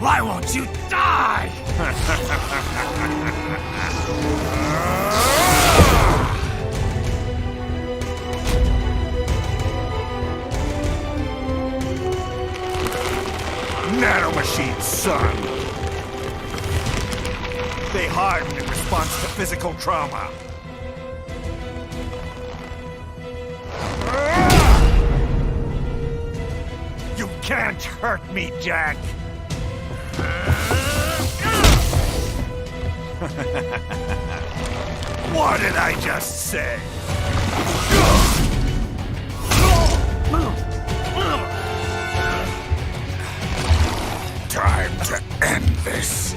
Why won't you die? Nanomachines, son! They harden in response to physical trauma. You can't hurt me, Jack! What did I just say? Time to end this.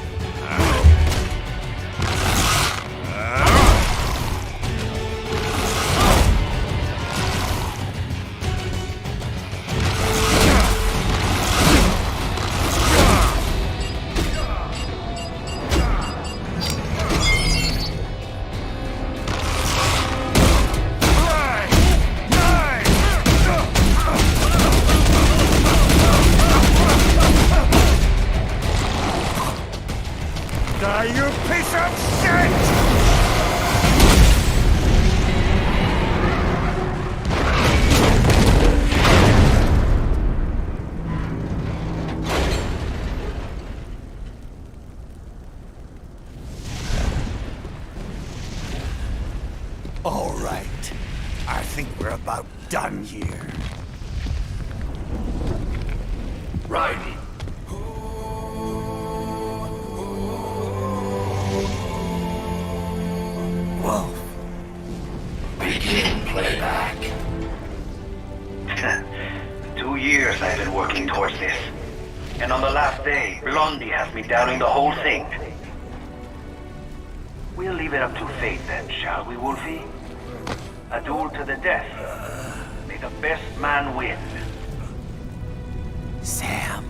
Die, you piece of shit! All right. I think we're about done here. Raiden. Wolf. Begin playback. 2 years I've been working towards this. And on the last day, Blondie has me doubting the whole thing. We'll leave it up to fate then, shall we, Wolfie? A duel to the death. May the best man win. Sam.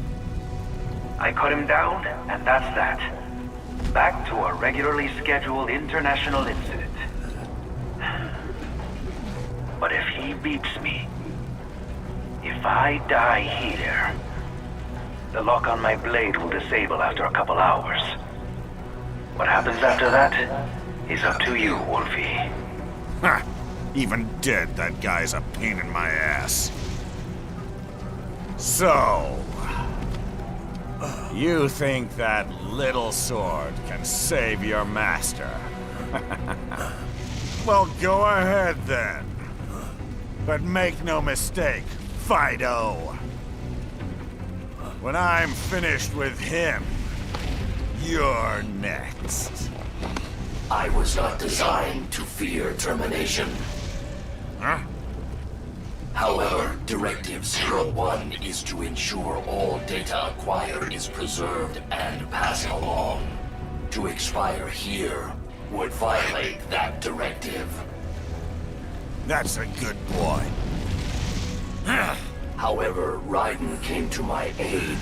I cut him down, and that's that. Back to a regularly scheduled international incident. But if he beats me, if I die here, the lock on my blade will disable after a couple hours. What happens after that is up to you, Wolfie. Ha! Even dead, that guy's a pain in my ass. So... you think that little sword can save your master? Well, go ahead then. But make no mistake, Fido. When I'm finished with him, you're next. I was not designed to fear termination. Huh? However, Directive 01 is to ensure all data acquired is preserved and passed along. To expire here would violate that directive. That's a good boy. However, Raiden came to my aid.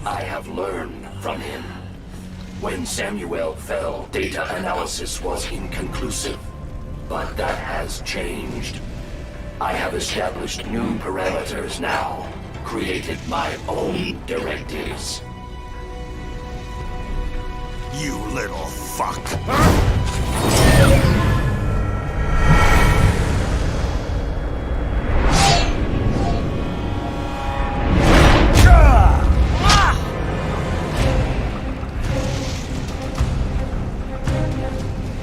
I have learned from him. When Samuel fell, data analysis was inconclusive. But that has changed. I have established new parameters now, created my own directives. You little fuck.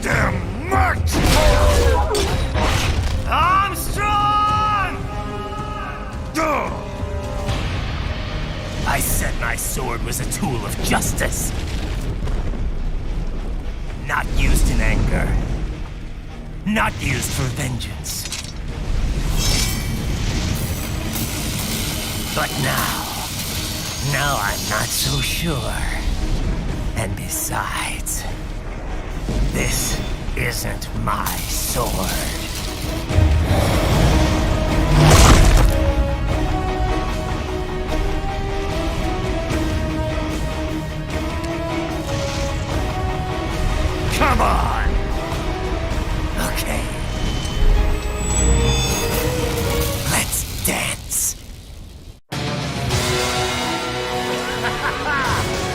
Damn much! Armstrong! I said my sword was a tool of justice. Not used in anger. Not used for vengeance. But now I'm not so sure. And besides, this isn't my sword. Come on! Okay. Let's dance.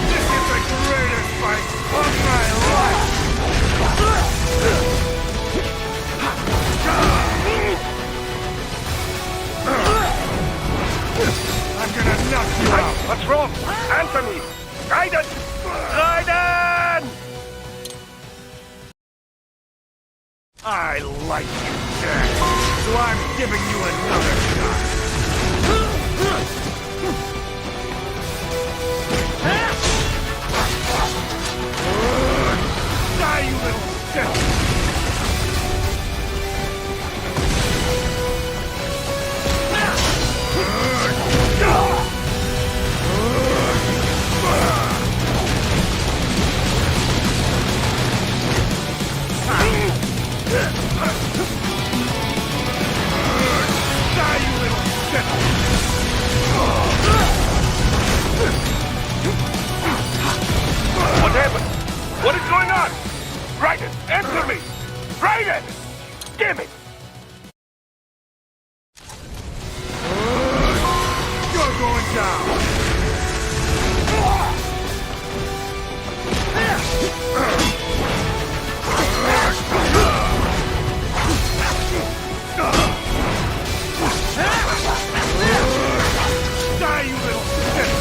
This is the greatest fight of my life! I'm gonna knock you out! What's wrong? Answer me! Raiden! Raiden! I like you, Jack. So I'm giving you another shot. Die, you little shit! What happened? What is going on? Raiden, answer me! Raiden! Damn it! You're going down! Die, you little shit!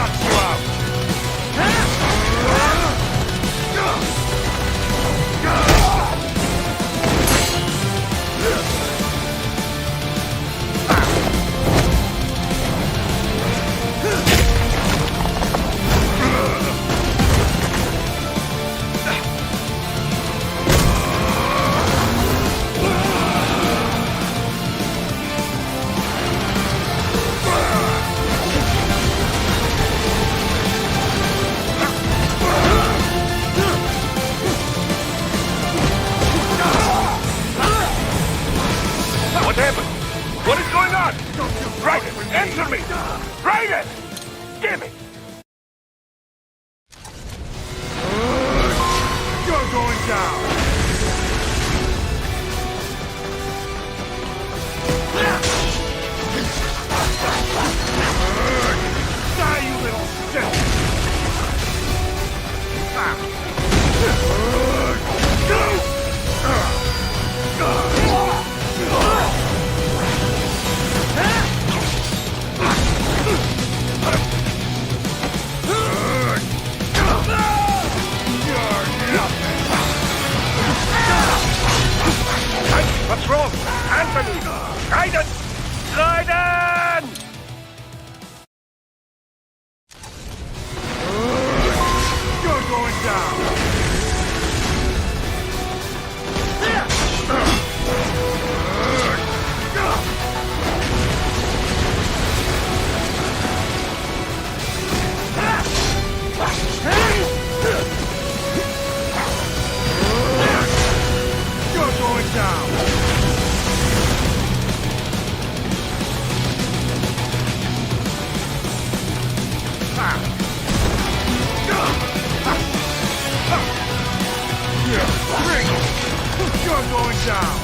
knock you out! What happened? What is going on? Raiden, answer me! Raiden! Damn it! You're going down! Die, you little shit! What's wrong? Anthony! Raiden! Raiden! You're going down! You're going down! You're going down!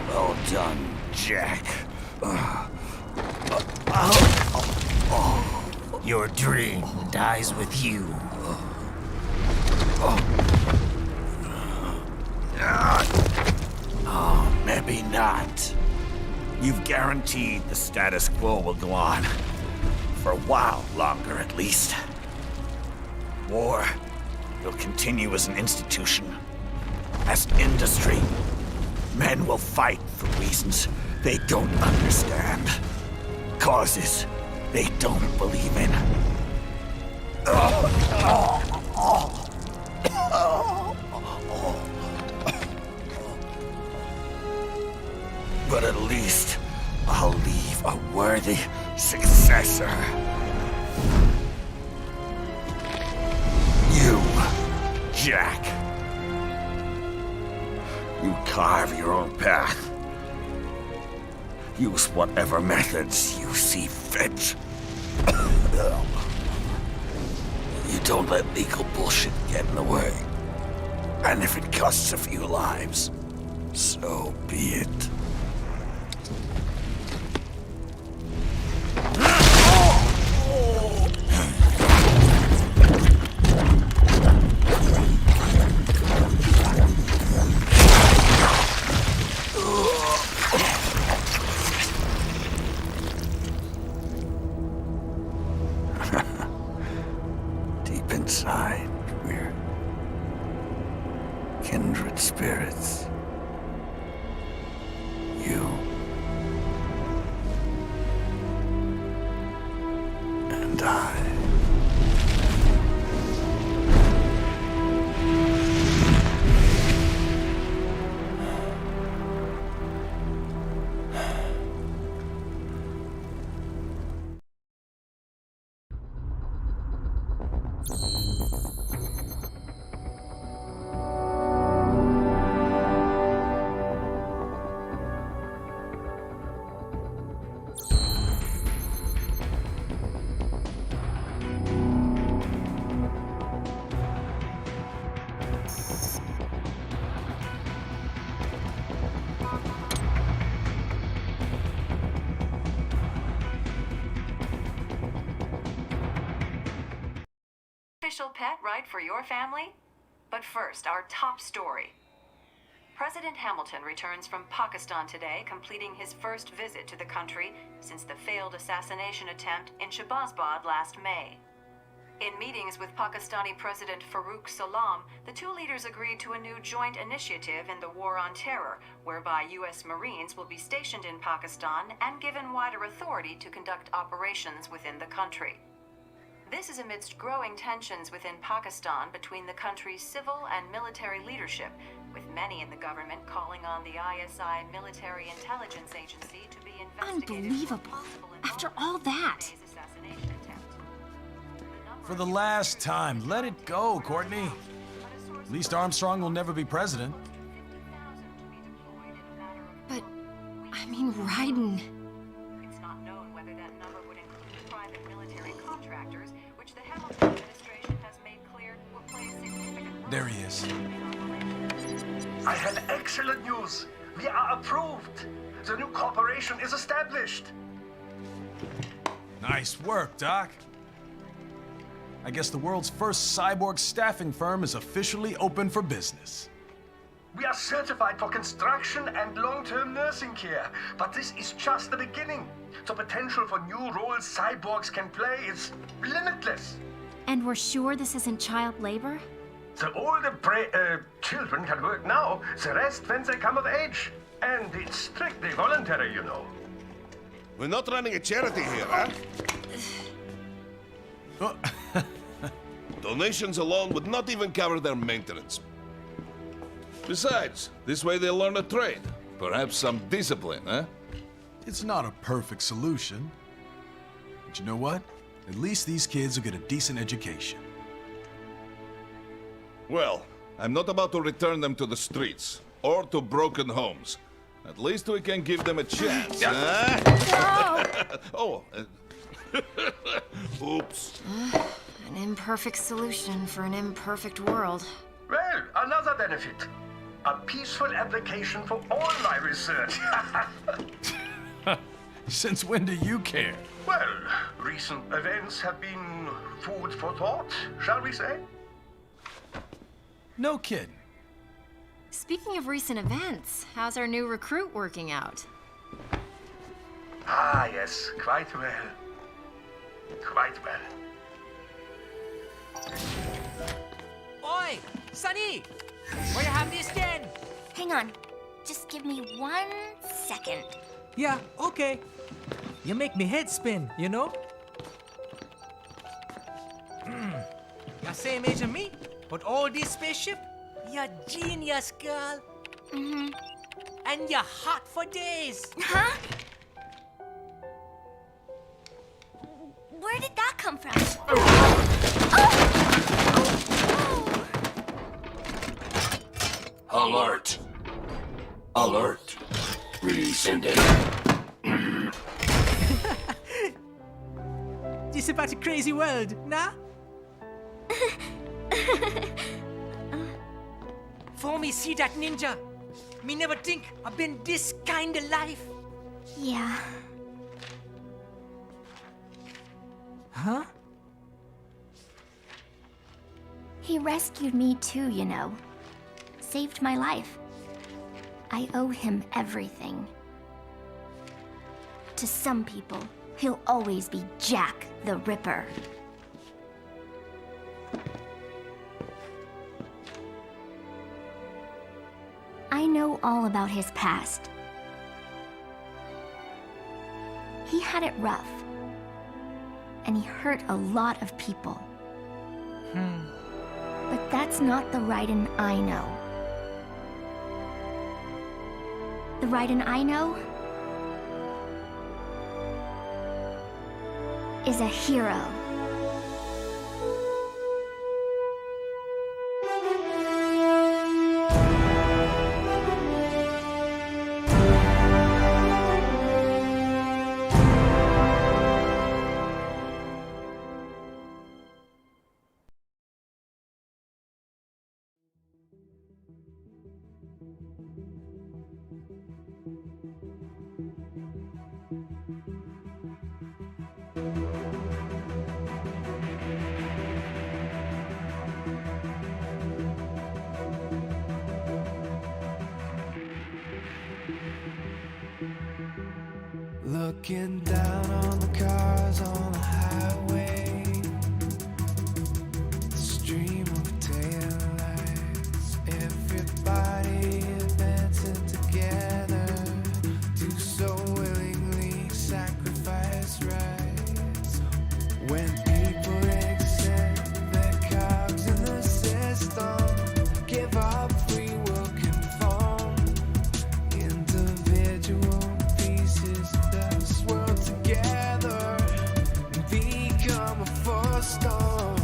Well done, Jack. Your dream dies with you. Oh, maybe not. You've guaranteed the status quo will go on. For a while longer, at least. War will continue as an institution. As industry. Men will fight for reasons they don't understand. Causes they don't believe in. But at least I'll leave a worthy successor. You, Jack. You carve your own path. Use whatever methods you see fit. You don't let legal bullshit get in the way. And if it costs a few lives, so be it. Deep inside, we're kindred spirits. You and I. Official pet right for your family? But first, our top story. President Hamilton returns from Pakistan today, completing his first visit to the country since the failed assassination attempt in Shahbazbad last May. In meetings with Pakistani President Farooq Salam, the two leaders agreed to a new joint initiative in the War on Terror, whereby U.S. Marines will be stationed in Pakistan and given wider authority to conduct operations within the country. This is amidst growing tensions within Pakistan between the country's civil and military leadership, with many in the government calling on the ISI Military Intelligence Agency to be investigated. Unbelievable. After all that. For the last time, let it go, Courtney. At least Armstrong will never be president. But, I mean, Raiden. It's not known whether that number would include private military contractors, which the Hamilton administration has made clear will play a significant role. There he is. I have excellent news. We are approved. The new corporation is established. Nice work, Doc. I guess the world's first cyborg staffing firm is officially open for business. We are certified for construction and long-term nursing care, but this is just the beginning. The potential for new roles cyborgs can play is limitless. And we're sure this isn't child labor? The older children can work now, the rest when they come of age. And it's strictly voluntary, you know. We're not running a charity here, huh? Donations alone would not even cover their maintenance. Besides, this way they'll learn a trade. Perhaps some discipline, huh? It's not a perfect solution. But you know what? At least these kids will get a decent education. Well, I'm not about to return them to the streets or to broken homes. At least we can give them a chance, huh? Oh, oops. An imperfect solution for an imperfect world. Well, Well, another benefit. A peaceful application for all my research. Since when do you care? Well, recent events have been food for thought, shall we say? No kidding. Speaking of recent events, how's our new recruit working out? Ah, yes, quite well. Quite well. Oi! Sunny! Where you have me stand? Hang on. Just give me 1 second. Yeah, okay. You make me head spin, you know? You're same age as me, but all this spaceship, you're genius, girl. Mm-hmm. And you're hot for days. Huh? Where did that come from? Alert. Alert. Rescinding. This about a crazy world, nah? For me see that ninja, me never think I've been this kind of life. Yeah. Huh? He rescued me too, you know. Saved my life. I owe him everything. To some people, he'll always be Jack the Ripper. I know all about his past. He had it rough. And he hurt a lot of people. But that's not the Raiden I know. The Raiden I know is a hero. Looking down on the cars on the highway, the stream of taillights, everybody advancing together, do so willingly sacrifice rights. When people accept their cogs in the system, give up free will conform, individual pieces that swirl together and become a force storm.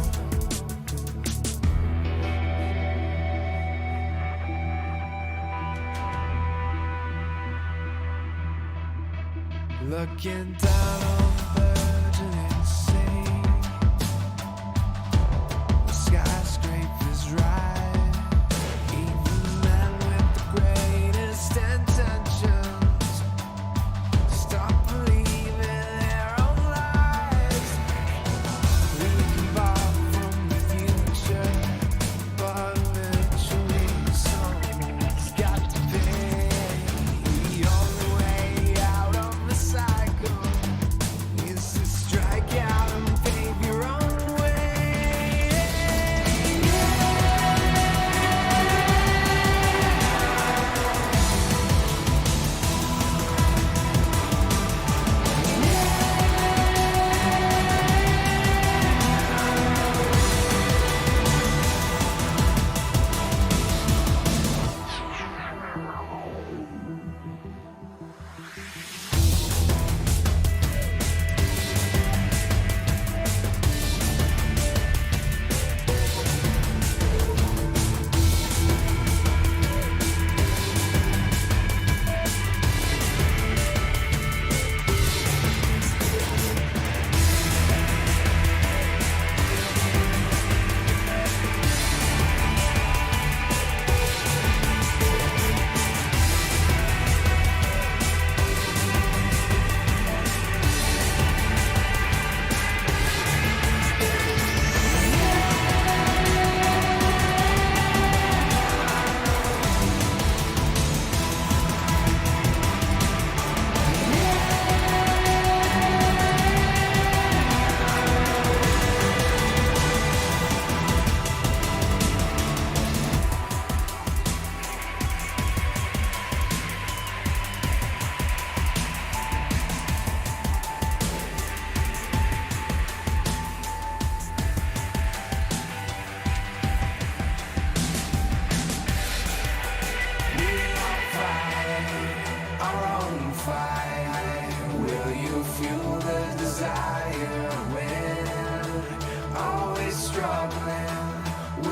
Looking down on the virgin insane, the skyscrapers rise, even men with the greatest intentions stop believing their own lies. We can borrow from the future, but eventually someone's got to pay. The only way out of the cycle is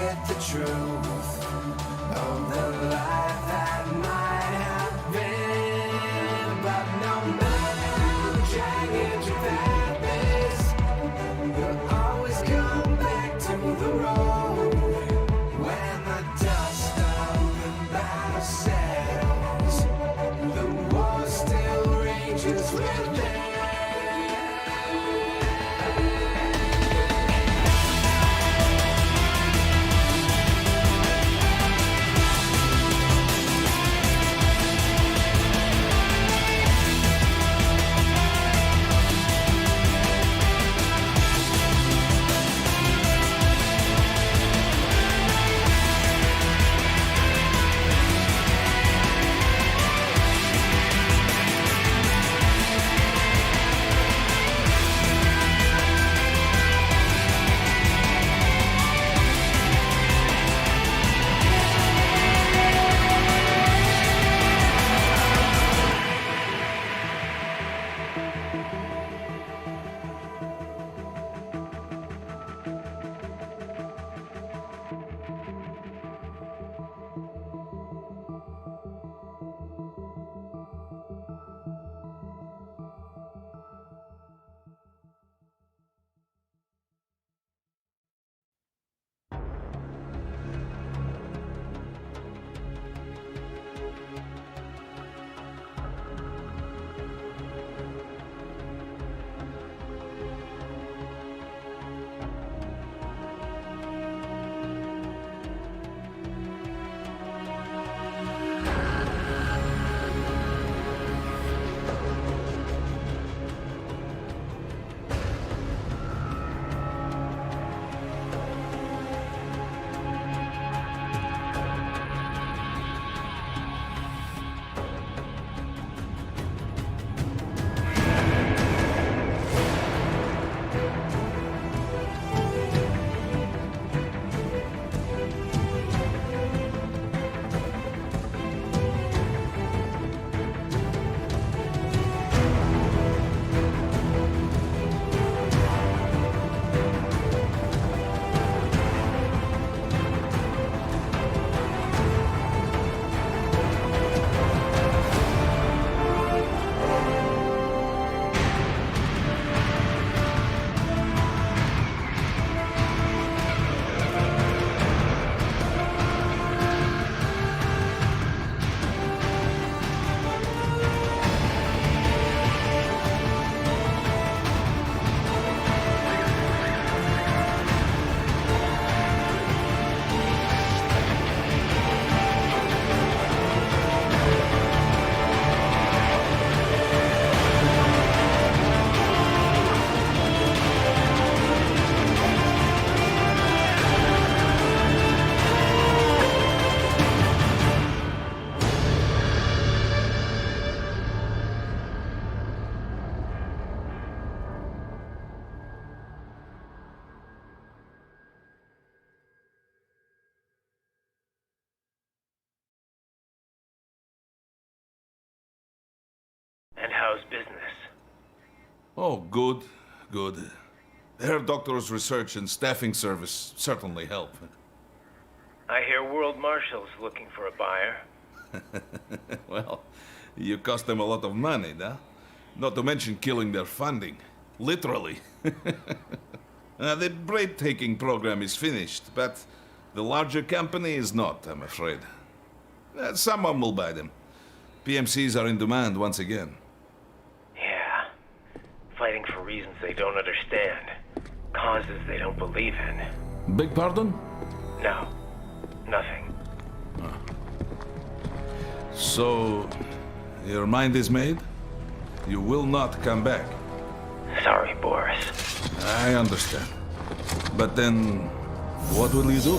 get the truth of the life that might have been. But no matter how jagged your path is, you'll always come back to the road. When the dust of the battle settles, the war still rages within. And how's business? Oh, good, good. Their doctor's research and staffing service certainly help. I hear World Marshal's looking for a buyer. Well, you cost them a lot of money, huh? Not to mention killing their funding. Literally. The break-taking program is finished, but the larger company is not, I'm afraid. Someone will buy them. PMCs are in demand once again. Yeah. Fighting for reasons they don't understand. Causes they don't believe in. Beg pardon? No. Nothing. So, your mind is made? You will not come back? Sorry, Boris. I understand. But then, what will you do?